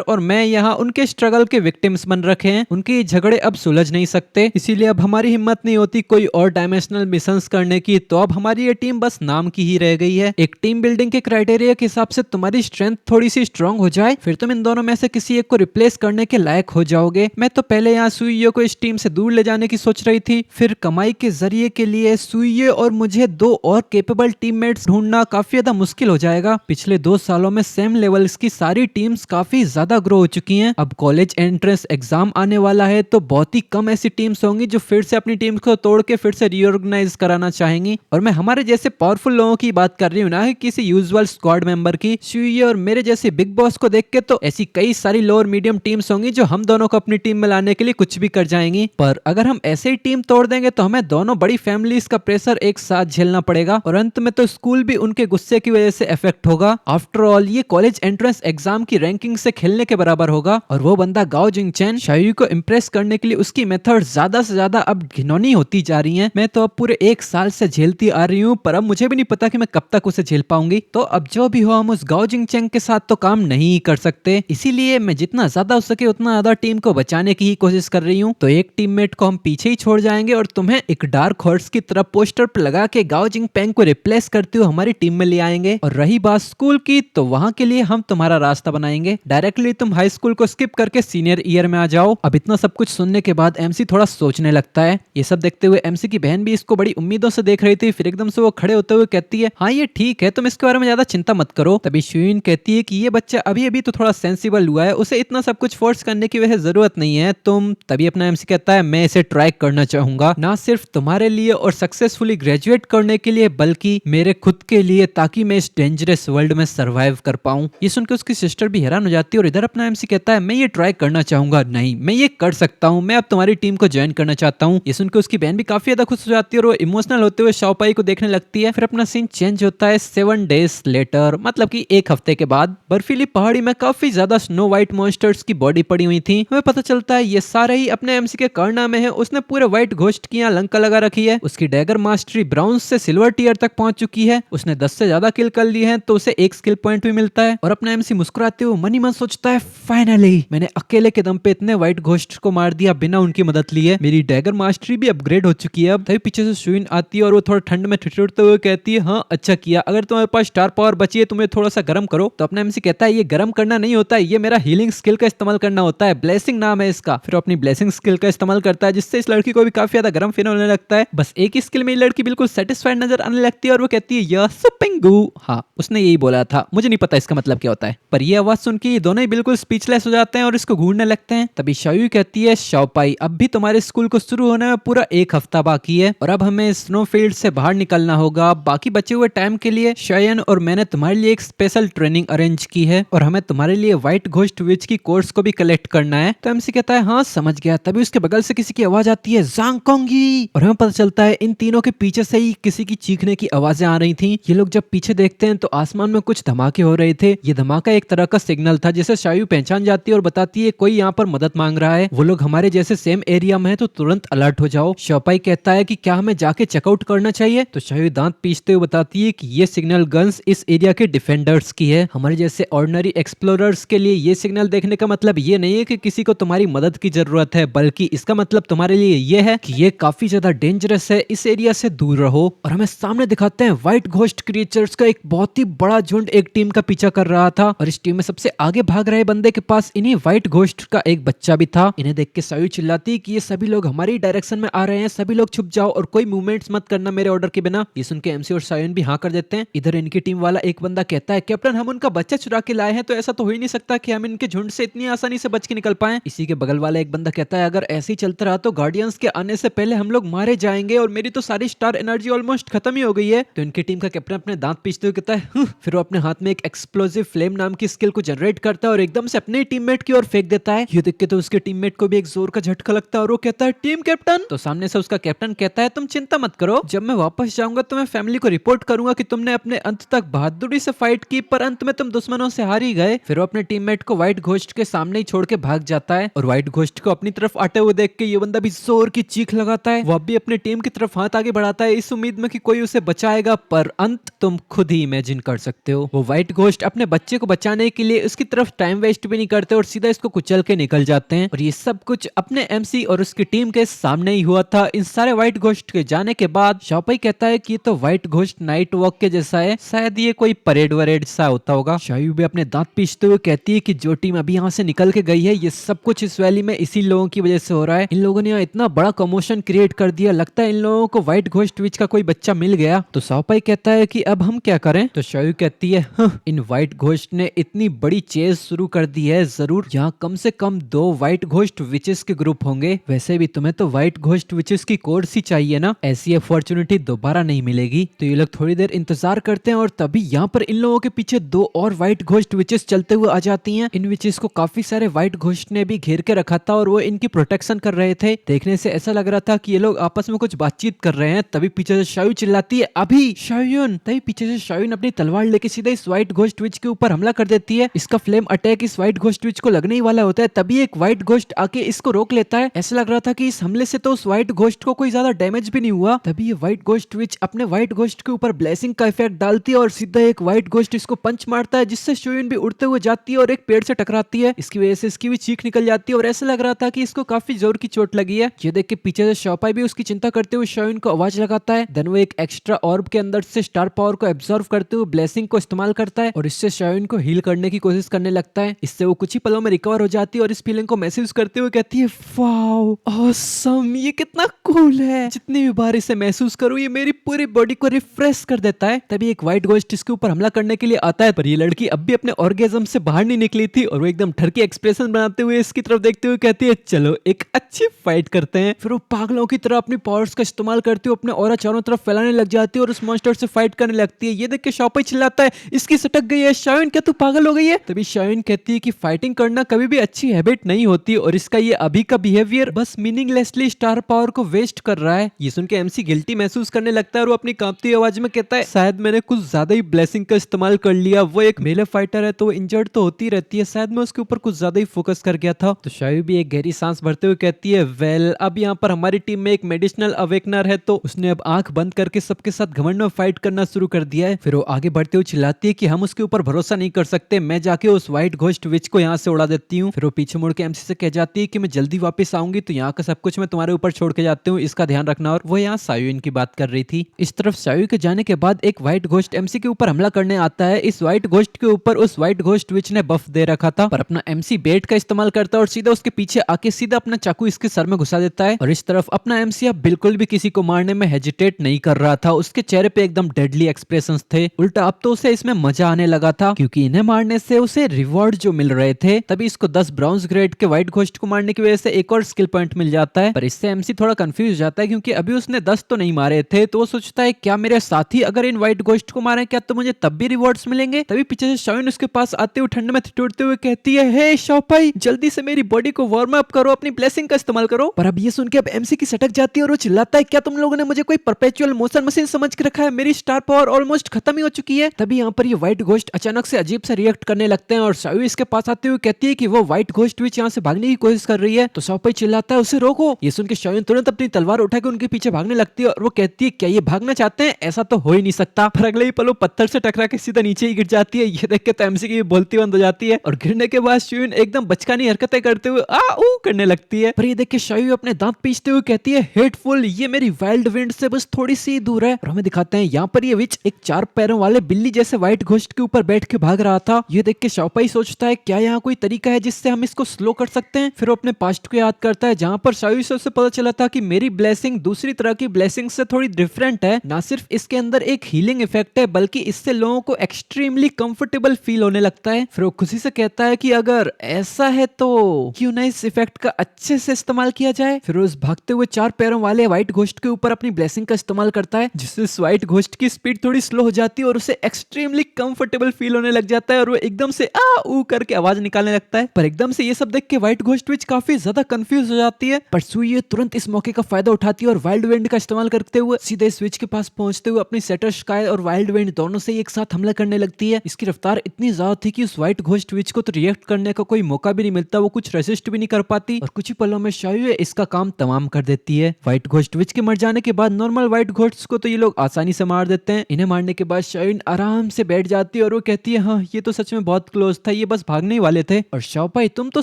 और मैं यहाँ उनके स्ट्रगल के विक्टिम्स बन रखे हैं। उनके झगड़े अब सुलझ नहीं सकते, इसीलिए अब हमारी हिम्मत नहीं होती कोई और डायमेंशनल मिशंस करने की। तो अब हमारी ये टीम बस नाम की ही रह गई है। एक टीम बिल्डिंग के क्राइटेरिया के हिसाब से तुम्हारी स्ट्रेंथ थोड़ी सी स्ट्रांग हो जाए, फिर तुम इन दोनों में से किसी एक को रिप्लेस करने के लायक हो जाओगे। मैं तो पहले यहाँ सुइयो को इस टीम से दूर ले जाने की सोच रही थी, फिर कमाई के जरिए के लिए सुइयो और मुझे 2 और केपेबल टीममेट्स ढूंढना काफी ज्यादा मुश्किल हो जाएगा। पिछले 2 साल सालों में सेम लेवल्स की सारी टीम्स काफी ज्यादा ग्रो हो चुकी हैं। अब कॉलेज एंट्रेंस एग्जाम आने वाला है तो बहुत ही कम ऐसी टीम्स होंगी जो फिर से अपनी टीम को तोड़ के फिर से रीऑर्गेनाइज कराना चाहेंगी। और मैं हमारे जैसे पावरफुल लोगों की बात कर रही हूँ ना, किसी यूजुअल स्क्वाड मेंबर की। शुई और मेरे जैसे बिग बॉस को देख के तो ऐसी कई सारी लोअर मीडियम टीम्स होंगी जो हम दोनों को अपनी टीम में लाने के लिए कुछ भी कर जाएंगी। पर अगर हम ऐसे ही टीम तोड़ देंगे तो हमें दोनों बड़ी फैमिलीज का प्रेशर एक साथ झेलना पड़ेगा और अंत में तो स्कूल भी उनके गुस्से की वजह से इफेक्ट होगा। आफ्टर ऑल ये कॉलेज एंट्रेंस एग्जाम की रैंकिंग से खेलने के बराबर होगा। और वो बंदा गाओ जिंगचैन, शायरी को इम्प्रेस करने के लिए उसकी मेथड ज्यादा से ज्यादा अब घिनौनी होती जा रही है। मैं तो अब पूरे 1 साल से झेलती आ रही हूँ, पर अब मुझे भी नहीं पता कि मैं कब तक उसे झेल पाऊंगी। तो अब जो भी हो, हम उस गाओ जिंगचैन के साथ तो काम नहीं कर सकते। इसीलिए मैं जितना ज्यादा हो सके उतना ज्यादा टीम को बचाने की ही कोशिश कर रही हूँ। तो एक टीममेट को हम पीछे ही छोड़ जाएंगे और तुम्हें एक डार्क हॉर्स की तरफ पोस्टर पर लगा के गाओ जिंगपेंग को रिप्लेस करते हुए हमारी टीम में ले आएंगे। और रही बात स्कूल की, तो वहां के लिए हम तुम्हारा रास्ता बनाएंगे। डायरेक्टली तुम हाई स्कूल को स्किप करके सीनियर ईयर में आ जाओ। अब इतना सब कुछ सुनने के बाद एमसी थोड़ा सोचने लगता है। ये सब देखते हुए एमसी की बहन भी इसको बड़ी उम्मीदों से देख रही थी। फिर एकदम से वो खड़े होते हुए कहती है, हाँ ये ठीक है, तुम इसके बारे में ज्यादा चिंता मत करो। तभी शुइन कहती है कि ये बच्चा अभी अभी तो थोड़ा सेंसिबल हुआ है, उसे इतना सब कुछ फोर्स करने की वैसे जरूरत नहीं है। तुम तभी अपना एमसी कहता है, मैं इसे ट्राई करना चाहूंगा, ना सिर्फ तुम्हारे लिए और सक्सेसफुली ग्रेजुएट करने के लिए, बल्कि मेरे खुद के लिए, ताकि मैं इस डेंजरस वर्ल्ड में सर्वाइव कर पाऊं। ये सुनकर उसकी सिस्टर भी हैरान हो जाती है और इधर अपना एमसी कहता है, मैं ये ट्राई करना चाहूंगा, नहीं मैं ये कर सकता हूँ, मैं अब तुम्हारी टीम को ज्वाइन करना चाहता हूँ। ये सुनकर उसकी बहन भी काफी ज्यादा खुश हो जाती है और वो इमोशनल होते हुए शाओपाई को देखने लगती है। फिर अपना सीन चेंज होता है 7 डेज लेटर, मतलब कि 1 हफ्ते के बाद। बर्फीली पहाड़ी में काफी ज्यादा स्नो व्हाइट मॉन्स्टर्स की बॉडी पड़ी हुई थी। हमें पता चलता है ये सारे ही अपने एमसी के कारनामे हैं। उसने पूरे व्हाइट घोस्ट की यहाँ लंका लगा रखी है। उसकी डैगर मास्टरी ब्राउन से सिल्वर टियर तक पहुंच चुकी है। उसने 10 से ज्यादा किल कर लिए हैं तो उसे 1 स्किल पॉइंट भी मिलता है। और अपना एमसी मुस्कुराते हुए मन ही मन सोचता है, फाइनली मैंने अकेले के दम पे इतने व्हाइट घोस्ट को मार दिया बिना उनकी मदद लिए। मेरी डैगर मास्टरी भी अपग्रेड हो चुकी है। अब तभी पीछे से शुइन आती है और वो थोड़ा ठंड में ठिठुरते हुए कहती है, हाँ अच्छा किया, अगर तुम्हारे पास स्टार पावर बची है तुम्हें थोड़ा सा गर्म करो। तो अपना एमसी कहता है, ये गर्म करना नहीं होता है, ये मेरा हीलिंग स्किल का इस्तेमाल करना होता है, ब्लेसिंग नाम है इसका। फिर अपनी ब्लेसिंग स्किल का इस्तेमाल करता है जिससे इस लड़की को भी काफी ज्यादा गर्म फील होने लगता है। बस एक ही स्किल में ये लड़की बिल्कुल सेटिस्फाइड नजर आने लगती है और वो कहती है, यह सुपिंगू। हाँ उसने यही बोला था, मुझे नहीं पता इसका मतलब क्या होता है। पर ये आवाज सुन के ये दोनों ही बिल्कुल स्पीचलेस हो जाते हैं और इसको घूरने लगते हैं। तभी शाओयू कहती है, शाओपाई अब भी तुम्हारे स्कूल को शुरू होने में पूरा 1 हफ्ता बाकी है और अब हमें स्नोफील्ड से बाहर निकलना होगा। बाकी बचे हुए टाइम के लिए शायन और मैंने तुम्हारे लिए एक स्पेशल ट्रेनिंग अरेंज की है और हमें तुम्हारे लिए व्हाइट घोस्ट विच की कोर्स को भी कलेक्ट करना है। तो एमसी कहता है, हाँ समझ गया। तभी उसके बगल से किसी की आवाज आती है, ज़ांगकोंगी। और हमें पता चलता है इन तीनों के पीछे से ही किसी की चीखने की आवाजें आ रही थी। ये लोग जब पीछे देखते हैं तो आसमान में कुछ धमाके हो रहे थे। ये धमाका एक तरह का सिग्नल था जिसे शायू पहचान जाती है और बताती है कोई यहाँ पर मदद मांग रहा है। वो लोग हमारे जैसे सेम एरिया में है तो तुरंत अलर्ट हो जाओ। शाओपाई कहता है कि क्या हमें जाके चेकआउट करना चाहिए। तो शायू दांत पीसते हुए बताती है कि ये सिग्नल गन्स इस एरिया के डिफेंडर्स की है। हमारे जैसे ऑर्डिनरी एक्सप्लोरर्स के लिए ये सिग्नल देखने का मतलब ये नहीं है कि किसी को तुम्हारी मदद की जरूरत है, बल्कि इसका मतलब तुम्हारे लिए ये है कि ये काफी ज्यादा डेंजरस है, इस एरिया से दूर रहो। और हमें सामने दिखाते हैं व्हाइट घोस्ट क्रिएचर्स का एक बहुत ही बड़ा झुंड एक टीम का पीछा कर रहा था और इस टीम में सबसे आगे भाग रहे बंदे के पास इन्हीं व्हाइट घोस्ट का एक बच्चा भी था। इन्हें देख के शायू चिल्लाती कि ये सभी लोग हमारी डायरेक्शन में आ रहे हैं, सभी लोग छुप जाओ और कोई मूवमेंट्स मत करना मेरे ऑर्डर के बिना। ये सुन के एमसी और शायन भी हाँ कर देते हैं। इधर इनकी टीम वाला एक बंदा कहता है, कैप्टन हम उनका बच्चा चुरा के लाए हैं तो ऐसा तो हो ही नहीं सकता कि हम इनके झुंड से इतनी आसानी से बच के निकल पाए। इसी के बगल वाला एक बंदा कहता है, अगर ऐसे ही चलता रहा तो गार्डियंस के आने से पहले हम लोग मारे जाएंगे और मेरी तो सारी स्टार एनर्जी ऑलमोस्ट खत्म ही हो गई है। तो इनकी टीम का कैप्टन अपने दांत पीसते हुए कहता है, फिर वो अपने हाथ में एक एक्सप्लोसिव फ्लेम नाम की स्किल को जनरेट करता है और एकदम से अपने टीममेट की ओर फेंक देता है। ये देख के तो उसके टीममेट को भी एक जोर का झटका लगता है और वो कहता है, टीम कैप्टन। तो सामने से उसका कैप्टन कहता है, तुम चिंता मत करो, जब मैं वापस जाऊंगा तो मैं फैमिली को रिपोर्ट करूंगा कि तुमने अपने अंत तक बहादुरी से फाइट की, पर अंत में तुम दुश्मनों से हार ही गए। फिर वो अपने टीममेट को व्हाइट घोस्ट के सामने ही छोड़ के भाग जाता है और व्हाइट घोस्ट को अपनी तरफ आते हुए देख के ये बंदा भी जोर की चीख लगाता है। वो भी अपनी टीम की तरफ हाथ आगे बढ़ाता है इस उम्मीद में कि कोई उसे बचाएगा, पर अंत तुम खुद ही इमेजिन कर सकते हो। वो व्हाइट घोस्ट अपने बच्चे को बचाने के लिए उसकी तरफ टाइम वेस्ट भी नहीं करते और सीधा इसको कुचल के निकल जाते हैं। और ये सब कुछ अपने एमसी और उसकी टीम के सामने ही हुआ था। इन सारे व्हाइट घोस्ट के जाने के बाद शाओपाई कहता है कि ये तो व्हाइट घोस्ट नाइट वॉक के जैसा है, शायद ये कोई परेड वरेड सा होता होगा। शायू भी अपने दांत पीसते हुए कहती है कि जो टीम अभी यहाँ से निकल के गई है ये सब कुछ इस वैली में इसी लोगों की वजह से हो रहा है। इन लोगों ने यहाँ इतना बड़ा कमोशन क्रिएट कर दिया, लगता है इन लोगों को व्हाइट घोस्ट विच का कोई बच्चा मिल गया। तो शाओपाई कहता है कि अब हम क्या करें। तो शायू कहती है, इन व्हाइट घोस्ट ने इतनी बड़ी चेज शुरू कर दी है, जरूर यहाँ कम से कम 2 व्हाइट घोस्ट विचेस के ग्रुप होंगे। वैसे भी तुम्हें तो व्हाइट घोस्ट विचेस की कोर्स ही चाहिए ना, ऐसी अपॉर्चुनिटी दोबारा नहीं मिलेगी। तो ये लोग थोड़ी देर इंतजार करते हैं और तभी यहाँ पर इन लोगों के पीछे 2 और व्हाइट घोस्ट विचेस चलते हुए आ जाती हैं। इन विचेस को काफी सारे व्हाइट घोस्ट ने भी घेर के रखा था और वो इनकी प्रोटेक्शन कर रहे थे। देखने से ऐसा लग रहा था कि ये लोग आपस में कुछ बातचीत कर रहे हैं। तभी पीछे से शायू चिल्लाती है, अभी शायून। तभी पीछे से शायून अपनी तलवार लेके सीधे इस व्हाइट घोस्ट विच के ऊपर हमला कर देती है। इसका फ्लेम अटैक इस व्हाइट घोस्ट विच को लगने ही वाला होता है, तभी एक व्हाइट घोस्ट आके इसको रोक लेता है। ऐसा लग रहा था कि इस हमले से तो उस व्हाइट घोस्ट को कोई ज्यादा डैमेज भी नहीं हुआ। तभी ये व्हाइट घोस्ट विच अपने व्हाइट घोस्ट के ऊपर ब्लेसिंग का इफेक्ट डालती है और सीधा एक व्हाइट घोस्ट इसको पंच मारता है, जिससे शायून भी उड़ते हुए जाती है और एक पेड़ से टकराती है। इसकी वजह से इसकी भी चीख निकल जाती है और ऐसा लग रहा था कि इसको काफी जोर की चोट लगी है। ये देख के पीछे से शॉपाई भी उसकी चिंता करते हुए शायून को आवाज लगाता है। देन वो एक एक्स्ट्रा ऑर्ब के अंदर से स्टार पावर को एब्जॉर्व करते हुए ब्लेसिंग को इस्तेमाल करता है और इससे शायून को हील करने की कोशिश करने लगता है। इससे वो कुछ ही पलों में रिकवर हो जाती है और इस फीलिंग को महसूस करते हुए कहती है, वाओ ऑसम, ये कितना कूल है। जितनी भी बार इसे महसूस करूं ये मेरी पूरी बॉडी को रिफ्रेश कर देता है। तभी एक व्हाइट घोस्ट इसके ऊपर हमला करने के लिए आता है, पर ये लड़की अब भी अपने ऑर्गेज्म से बाहर नहीं निकली थी और वो एकदम डर के एक्सप्रेशन बनाते हुए इसकी तरफ देखते हुए कहती है, चलो एक अच्छी फाइट करते हैं। फिर वो पागलों की तरह अपनी पावर्स का इस्तेमाल करती हुए अपने ऑरा चारों तरफ फैलाने लग जाती है और उस मॉन्स्टर से फाइट करने लगती है। ये देख के शॉपाई चिल्लाता है, इसकी सटक गई है, शायून क्या तू पागल हो गई है। तभी शायून कहती है कि फाइटिंग करना कभी भी अच्छी हैबिट नहीं होती और इसका ये अभी का बिहेवियर बस मीनिंगलेसली स्टार पावर को वेस्ट कर रहा है। ये सुन के एमसी गिल्टी महसूस करने लगता है और वो अपनी कांपती आवाज में कहता है, शायद मैंने कुछ ज्यादा ही ब्लेसिंग का इस्तेमाल कर लिया। वो एक मेले फाइटर है तो वो इंजर्ड तो होती रहती है, शायद मैं उसके ऊपर कुछ ज्यादा ही फोकस कर गया था। तो शायू भी एक गहरी सांस भरते हुए कहती है, वेल अब यहाँ पर हमारी टीम में एक मेडिसिनल अवेकनर है तो उसने अब आंख बंद करके सबके साथ घमंड में फाइट करना शुरू कर दिया है। फिर वो आगे बढ़ते हुए चिल्लाती है कि हम उसके ऊपर भरोसा नहीं कर सकते, मैं जाके उस व्हाइट घोस्ट विच को यहाँ से उड़ा देती हूँ। फिर वो पीछे मुड़ के एमसी से कह जाती है कि मैं जल्दी वापस आऊंगी तो यहाँ का सब कुछ मैं तुम्हारे ऊपर छोड़ के जाती हूँ, इसका ध्यान रखना। और वो यहाँ शायून की बात कर रही थी। इस तरफ शायू के जाने के बाद एक व्हाइट घोस्ट एमसी के ऊपर हमला करने आता है। इस व्हाइट घोस्ट के ऊपर उस व्हाइट घोस्ट विच ने बफ दे रखा था, पर अपना एमसी बेट का इस्तेमाल करता है और सीधा उसके पीछे आके सीधा अपना चाकू इसके सर में घुसा देता है। और इस तरफ अपना एमसी अब बिल्कुल भी किसी को मारने में हेजिटेट नहीं कर रहा था, उसके चेहरे पे एकदम डेडली एक्सप्रेशंस थे। उल्टा अब तो उसे इसमें मजा आने लगा था क्योंकि इन्हें मारने से उसे रिवॉर्ड जो मिल रहे थे। तभी इसको 10 ब्राउन्स ग्रेड के व्हाइट घोस्ट को मारने की वजह से एक और स्किल पॉइंट मिल जाता है, पर इससे एमसी थोड़ा कंफ्यूज हो जाता है क्योंकि अभी उसने 10 तो नहीं मारे थे। तो वो सोचता है क्या मेरे साथी अगर इन व्हाइट घोस्ट को मारे क्या तो मुझे तब भी रिवॉर्ड्स मिलेंगे। तभी पीछे से शायून उसके पास आते हुए ठंड में ठिठुरते हुए कहती है, हे शॉपाई जल्दी से मेरी बॉडी को वार्म अप करो, अपनी ब्लेसिंग का इस्तेमाल करो। पर अब ये सुन के अब एमसी की सटक जाती है और वो चिल्लाता है, क्या तुम लोगों ने मुझे कोई परपेचुअल मोशन मशीन समझ के रखा है, मेरी स्टार पावर ऑलमोस्ट खत्म ही हो चुकी है। तभी यहाँ पर ये व्हाइट घोस्ट अचानक से अजीब से रिएक्ट करने लगते हैं और शायू इसके पास आते हुए कहती है कि वो व्हाइट घोस्ट विच यहाँ से भागने की कोशिश कर रही है। तो शॉपाई चिल्लाता है, उसे रोको। ये सुन के शायू तुरंत अपनी तलवार उठा के उनके पीछे भागने लगती है और वो कहती है, क्या ये भागना चाहते हैं, ऐसा तो हो ही नहीं सकता। पर अगले ही पल वो पत्थर से टकरा के सीधा नीचे ही गिर जाती है। ये देख के एमसी की बोलती बंद हो जाती है और गिरने के बाद शायू एकदम बचकानी हरकतें करते हुए आ ऊ करने लगती है। पर ये देख के शायू अपने दांत पीसते हुए कहती है, हेटफुल, ये मेरी वाइल्ड विंड से बस थोड़ी सी दूर है। और हमें दिखाते हैं यहाँ पर ये विच एक 4 पैरों वाले बिल्ली जैसे व्हाइट घोस्ट के ऊपर बैठ के भाग रहा था। ये देख के शॉपाई सोचता है, क्या यहाँ कोई तरीका है जिससे हम इसको स्लो कर सकते हैं। फिर वो अपने पास्ट को याद करता है जहाँ पर शायू से उसे पता चला था कि मेरी ब्लेसिंग दूसरी तरह की ब्लेसिंग से थोड़ी डिफरेंट है। ना सिर्फ इसके अंदर एक हीलिंग इफेक्ट है बल्कि इससे लोगों को एक्सट्रीमली कंफर्टेबल फील होने लगता है। फिर वो खुशी से कहता है कि अगर ऐसा है तो क्यों ना इस इफेक्ट का अच्छे से इस्तेमाल किया जाए। फिर उस भागते हुए 4 पैरों वाले व्हाइट घोस्ट के ऊपर अपनी ब्लेसिंग का इस्तेमाल करता है जिससे इस व्हाइट घोस्ट की स्पीड थोड़ी स्लो हो जाती है और उसे एक्सट्रीमली कंफर्टेबल फील होने लग जाता है और वो एकदम से आ ऊ करके आवाज निकालने लगता है। पर एकदम से ये सब देख के व्हाइट घोस्ट विच काफी ज्यादा कंफ्यूज हो जाती है। पर सुई तुरंत इस मौके का फायदा उठाती है और वाइल्ड विंड का इस्तेमाल करते हुए सीधे स्विच के पास पहुंचते हुए अपनी सेटर स्काई और वाइल्ड विंड दोनों से एक साथ हमला करने लगती है। इसकी रफ्तार इतनी ज्यादा थी कि उस व्हाइट घोस्ट विच को तो रिएक्ट करने का कोई मौका भी नहीं मिलता, वो कुछ रेसिस्ट भी नहीं कर पाती और कुछ ही पलों में शायू इसका काम तमाम कर देती है। व्हाइट घोस्ट विच के मर जाने के बाद नॉर्मल व्हाइट घोस्ट को तो ये लोग आसानी से मार देते हैं। इन्हें मारने के बाद शायू आराम से बैठ जाती है और वो कहती है, हाँ ये तो सच में बहुत क्लोज था, ये बस भागने ही वाले थे। और शॉपाई तुम तो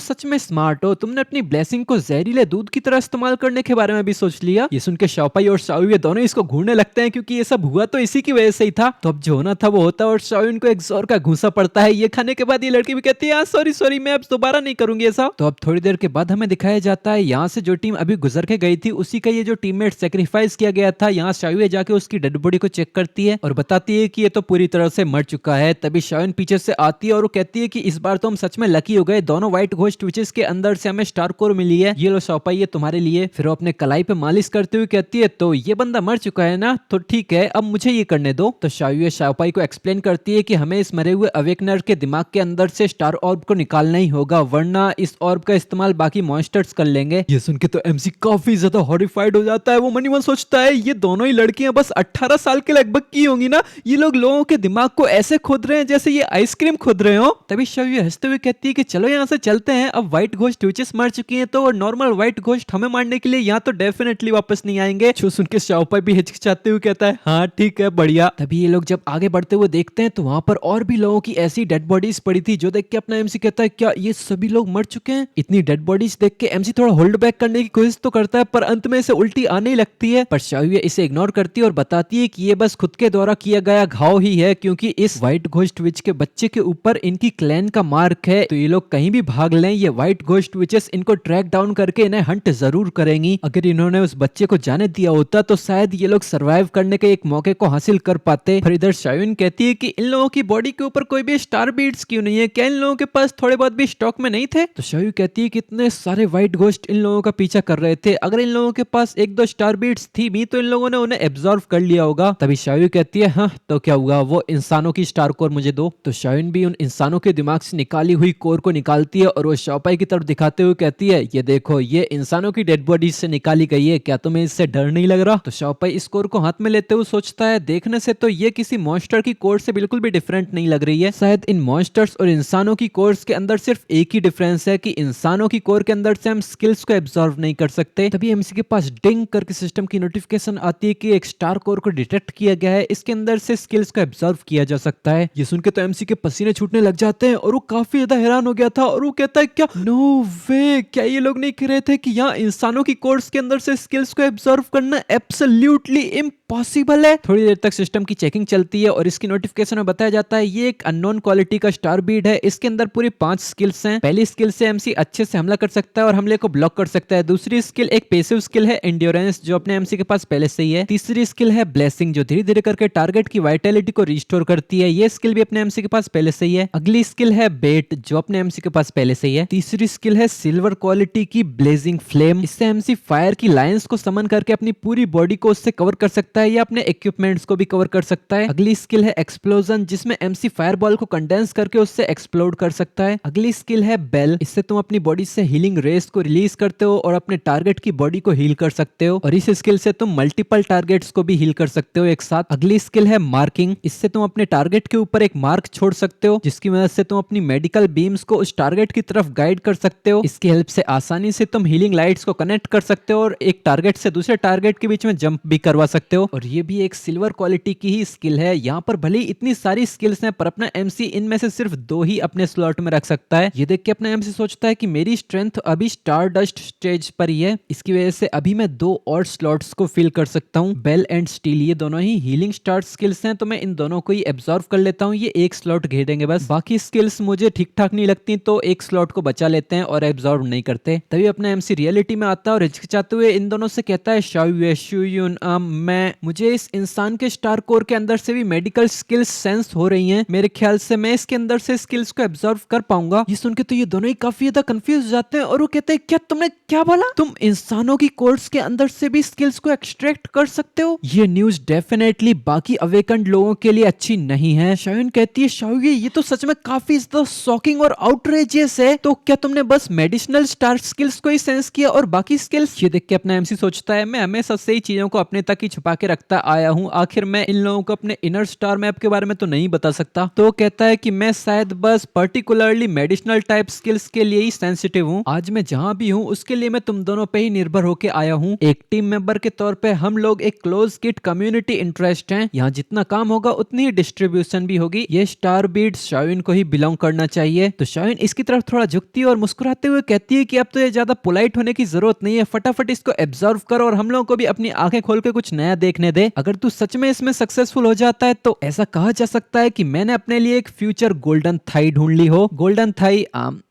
सच में स्मार्ट हो, तुमने अपनी ब्लेसिंग को जहरीले दूध की तरह इस्तेमाल करने के बारे में भी सोच लिया। ये सुन के शॉपाई और शायू ये दोनों इसको घूरने लगते हैं क्योंकि ये सब हुआ तो इसी की वजह से ही था। तो अब जो होना था वो होता है और शायू को एक जोर का घूंसा पड़ता है। ये खाने के बाद ये लड़की भी कहती है, सॉरी मैं अब दोबारा नहीं करूंगी ऐसा। तो अब थोड़ी देर के बाद हमें दिखाया जाता है यहाँ से जो टीम अभी गुजर के गई थी उसी का ये जो टीममेट सेक्रीफाइस किया गया था। यहाँ शायू जाके उसकी डेड बॉडी को चेक करती है और बताती है कि ये तो पूरी तरह से मर चुका है। तभी शाओन पीछे से आती है और वो कहती है कि इस बार तो हम सच में लकी हो गए, दोनों व्हाइट घोस्ट विचेस के अंदर से हमें स्टार कोर मिली है, ये लो शाओपाई ये तुम्हारे लिए। फिर वो अपने कलाई पे मालिश करते हुए कहती है तो ये बंदा मर चुका है ना, तो ठीक है अब मुझे ये करने दो। तो शाओयू शाओपाई को एक्सप्लेन करती है कि हमें इस मरे हुए अवेकनर के दिमाग के अंदर से स्टार ऑर्ब को निकालना ही होगा, वरना इस ऑर्ब का इस्तेमाल बाकी मॉन्स्टर्स कर लेंगे। ये सुन के तो एमसी काफी ज्यादा हॉरिफाइड हो जाता है। वो मनी मन सोचता है ये दोनों ही लड़कियां बस 18 साल के लगभग की होंगी ना, ये लोग लोगों के दिमाग को ऐसे खोद रहे हैं जैसे ये आइसक्रीम खोद रहे हो। तभी शाओयू हंसते हुए कहती है कि चलो यहाँ से चलते हैं, अब व्हाइट घोस्ट विचेस मर चुकी हैं तो नॉर्मल व्हाइट घोस्ट हमें मारने के लिए यहाँ तो डेफिनेटली वापस नहीं आएंगे। जो सुन के शाओपाई भी हिचकिचाते हुए कहता है हाँ ठीक है बढ़िया। तभी ये लोग जब आगे बढ़ते हुए देखते हैं तो वहां पर और भी लोगों की ऐसी डेड बॉडीज पड़ी थी, जो देख के अपना एमसी कहता है क्या ये सभी लोग मर चुके हैं। इतनी डेड बॉडीज देख के एमसी थोड़ा होल्ड बैक करने की कोशिश तो करता है, पर अंत में इसे उल्टी आने ही लगती है। पर शाओयू इसे इग्नोर करती है और बताती है कि ये बस खुद के द्वारा किया गया घाव ही है, क्योंकि इस व्हाइट घोस्ट विच के बच्चे के ऊपर इनकी क्लैन का मार्क है, तो ये लोग कहीं भी भाग लें ये व्हाइट घोस्ट विचेस इनको ट्रैक डाउन करके इन्हें हंट जरूर करेंगी। अगर इन्होंने उस बच्चे को जाने दिया होता तो शायद ये लोग सरवाइव करने के एक मौके को हासिल कर पाते। फिर इधर शाओयू कहती है कि इन लोगों की बॉडी के ऊपर कोई भी स्टार बीड्स क्यों नहीं है, क्या इन लोगों के पास थोड़े बहुत भी स्टॉक में नहीं थे। तो शाओयू कहती है कि इतने सारे व्हाइट घोस्ट इन लोगों का पीछा कर रहे थे, अगर इन लोगों के पास एक दो स्टार बीड्स थी भी तो इन लोगों ने उन्हें एब्जॉर्व कर लिया होगा। तभी शाओयू कहती है हाँ तो क्या हुआ, वो इंसानों की स्टार कोर मुझे दो। तो शाओयू भी उन इंसानों के दिमाग से निकाली हुई कोर को निकालती है और वो शाओपाई की तरफ दिखाते हुए कहती है ये देखो ये इंसानों की डेड बॉडी से निकाली गई है, क्या तुम्हें इससे डर नहीं लग रहा। तो शाओपाई इस कोर को हाथ में लेते हुए सोचता है देखने से तो ये किसी मॉन्स्टर की कोर से बिल्कुल भी डिफरेंट नहीं लग रही है, शायद इन मॉन्स्टर्स और इंसानों की कोर्स के अंदर सिर्फ एक ही डिफरेंस है कि इंसानों की कोर के अंदर से हम स्किल्स को एब्जॉर्व नहीं कर सकते। तभी एमसी के पास डिंग करके सिस्टम की नोटिफिकेशन आती है कि एक स्टार कोर को डिटेक्ट किया गया है, इसके अंदर से स्किल्स को एब्जॉर्व किया जा सकता है। ये सुन के तो एमसी के पसीने छूटने लग जाते हैं और वो काफी ज्यादा हैरान हो गया था और वो कहता है क्या नो वे, क्या ये लोग नहीं कह रहे थे कि यहाँ इंसानों की कोर्स के अंदर से स्किल्स को एब्जॉर्व करना एब्सोल्युटली इम्पॉसिबल है। थोड़ी देर तक सिस्टम की चेकिंग चलती है और इसकी नोटिफिकेशन में बताया जाता है ये एक अननोन क्वालिटी का स्टार बीड है, इसके अंदर पूरी 5 स्किल्स हैं। पहली स्किल से एमसी अच्छे से हमला कर सकता है और हमले को ब्लॉक कर सकता है। दूसरी स्किल एक पैसिव स्किल है एंड्योरेंस, जो अपने एमसी के पास पहले से ही है। तीसरी स्किल है ब्लेसिंग, जो धीरे धीरे करके टारगेट की वाइटलिटी को रिस्टोर करती है, ये स्किल भी अपने एमसी के पास पहले से ही है। अगली स्किल है बेट, जो अपने एमसी के पास पहले से ही है। तीसरी स्किल है सिल्वर क्वालिटी की ब्लेजिंग फ्लेम, इससे एमसी फायर की लाइंस को समन करके अपनी पूरी बॉडी को उससे कवर कर सकता है या अपने इक्विपमेंट्स को भी कवर कर सकता है। अगली स्किल है एक्सप्लोजन, जिसमें एमसी फायरबॉल को कंडेंस करके उससे एक्सप्लोड कर सकता है। अगली स्किल है बेल, इससे तुम अपनी बॉडी से हीलिंग रेस को रिलीज करते हो और अपने टारगेट की बॉडी को हील कर सकते हो, और इस स्किल से तुम मल्टीपल टारगेट्स को भी हील कर सकते हो एक साथ। अगली स्किल है मार्किंग, इससे तुम अपने टारगेट के ऊपर एक मार्क छोड़ सकते हो, जिसकी मदद से तुम अपनी मेडिकल बीम्स को उस टारगेट की तरफ गाइड कर सकते हो। इसकी हेल्प से आसानी से तुम हीलिंग लाइट्स को कनेक्ट कर सकते हो और एक टारगेट से दूसरे टारगेट के बीच में जंप भी करवा सकते हो। और ये भी एक सिल्वर क्वालिटी की ही स्किल है। यहाँ पर भले ही इतनी सारी स्किल्स हैं पर अपना एमसी इनमें से सिर्फ 2 ही अपने स्लॉट में रख सकता है। ये देख के अपना एमसी सोचता है कि मेरी स्ट्रेंथ अभी स्टार डस्ट स्टेज पर ही है, इसकी वजह से अभी मैं 2 और स्लॉट्स को फिल कर सकता हूँ। बेल एंड स्टील ये दोनों ही हीलिंग स्टार स्किल्स हैं, तो मैं इन दोनों को ही एब्जॉर्व कर लेता हूँ। ये एक स्लॉट घेरेंगे बस, बाकी स्किल्स मुझे ठीक ठाक नहीं लगती तो एक स्लॉट को बचा लेते हैं और एब्जॉर्व नहीं करते। तभी अपना एमसी रियलिटी में आता है और हिचकिचाते हुए इन दोनों से कहता है शाओयू मैं मुझे इस इंसान के स्टार कोर के अंदर से भी मेडिकल स्किल्स सेंस हो रही हैं, मेरे ख्याल से मैं इसके अंदर से स्किल्स को एब्जॉर्व कर पाऊंगा। ये सुन के तो ये दोनों ही काफी ज्यादा कंफ्यूज हो जाते हैं और वो कहते हैं क्या तुमने क्या बोला, तुम इंसानों की कोर्स के अंदर से भी स्किल्स को एक्सट्रैक्ट कर सकते हो। ये न्यूज डेफिनेटली बाकी अवेकन्ड लोगों के लिए अच्छी नहीं है। शाओयू कहती है शाओयू ये तो सच में काफी ज्यादा शॉकिंग और आउटरेजियस है, तो क्या तुमने बस मेडिसिनल स्टार स्किल्स को ही सेंस किया और बाकी स्किल्स। ये देख के अपना एमसी सोचता है मैं हमेशा से ही चीजों को अपने तक ही छुपा के रखता आया हूँ, आखिर मैं इन लोगों को अपने इनर स्टार मैप के बारे में तो नहीं बता सकता। तो कहता है कि मैं शायद बस पर्टिकुलरली मेडिसिनल टाइप स्किल्स के लिए ही सेंसिटिव हूँ। आज मैं जहाँ भी हूँ उसके लिए मैं तुम दोनों पे ही निर्भर होके आया हूँ। एक टीम मेंबर के तौर पे हम लोग एक क्लोज किट कम्युनिटी इंटरेस्ट हैं, यहाँ जितना काम होगा उतनी ही डिस्ट्रीब्यूशन भी होगी। ये स्टार बीड्स शाओयू को ही बिलोंग करना चाहिए। तो शाओयू इसकी तरफ थोड़ा झुकती है और मुस्कुराते हुए कहती है कि अब तो ये ज्यादा पोलाइट होने की जरूरत नहीं है, फटाफट इसको एब्जॉर्व करो और हम लोगों को भी अपनी आंखें खोल के कुछ नया देखने दे, अगर तू सच में इसमें सक्सेसफुल हो जाता है तो ऐसा कहा जा सकता है कि मैंने अपने लिए एक फ्यूचर गोल्डन थाई ढूंढ ली हो। गोल्डन थाई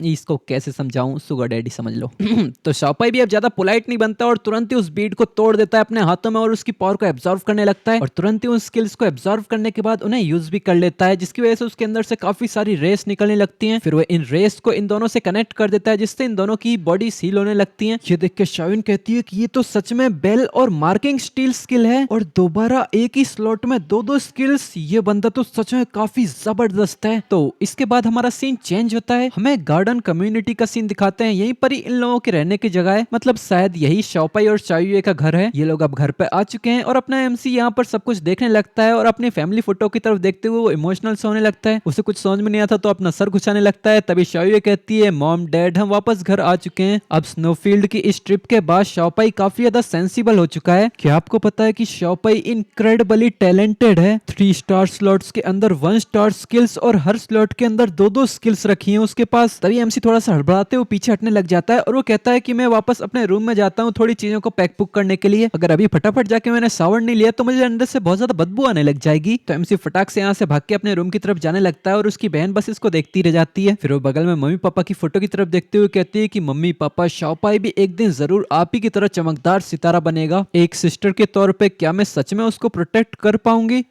इसको कैसे समझाऊं, सुगर डैडी समझ लो। तो शाओपाई भी अब ज्यादा पोलाइट नहीं बनता और तुरंत ही उस बीड को तोड़ देता है अपने हाथों में और उसकी पावर को एब्जॉर्व करने लगता है और तुरंत ही उन स्किल्स को एब्जॉर्व करने के बाद उन्हें यूज भी कर लेता है, जिसकी वजह से उसके अंदर से काफी सारी रेस निकलने लगती हैं। फिर वो इन रेस को इन दोनों से कनेक्ट कर देता है, जिससे इन दोनों की बॉडी सील होने लगती है। ये देख के शाओन कहती है कि ये तो सच में बेल और मार्किंग स्टील स्किल है और दोबारा एक ही स्लॉट में दो दो स्किल्स, ये बंदा तो सच में काफी जबरदस्त है। तो इसके बाद हमारा सीन चेंज होता है, हमें गार्डन कम्युनिटी का सीन दिखाते हैं। यहीं पर ही इन लोगों के रहने की जगह है, मतलब शायद यही शाओपाई और चायुए का घर है। ये लोग अब घर पे आ चुके हैं और अपना एमसी यहाँ पर सब कुछ देखने लगता है और अपनी फैमिली फोटो की तरफ देखते हुए वो इमोशनल से होने लगता है। उसे कुछ समझ में नहीं आता तो अपना सर घुसाने लगता है। तभी शाओयुए कहती है मॉम डैड हम वापस घर आ चुके हैं। अब स्नोफील्ड की इस ट्रिप के बाद शाओपाई काफी ज्यादा सेंसिबल हो चुका है। क्या आपको पता है कि शाओपाई इनक्रेडिबली टैलेंटेड है। 3 स्टार स्लॉट्स के अंदर 1 स्टार स्किल्स और हर स्लॉट के अंदर 2-2 स्किल्स रखी हैं उसके पास। तभी एमसी थोड़ा सा हड़बड़ाते हुए पीछे हटने लग जाता है और वो कहता है कि मैं वापस अपने रूम में जाता हूँ थोड़ी चीजों को पैक पुक करने के लिए। अगर अभी फटाफट जाके मैंने शावर नहीं लिया तो मुझे अंदर से बहुत ज्यादा बदबू आने लग जाएगी। तो एमसी फटाक से यहाँ से भाग के अपने रूम की तरफ जाने लगता है और उसकी बहन बस इसको देखती रह जाती है। फिर वो बगल में मम्मी पापा की फोटो की तरफ देखते हुए कहती है कि मम्मी पापा शाओपाई भी एक दिन जरूर आप ही की तरह चमकदार सितारा बनेगा। एक सिस्टर के तौर पे क्या मैं सच में उसको प्रोटेक्ट कर पाऊंगी?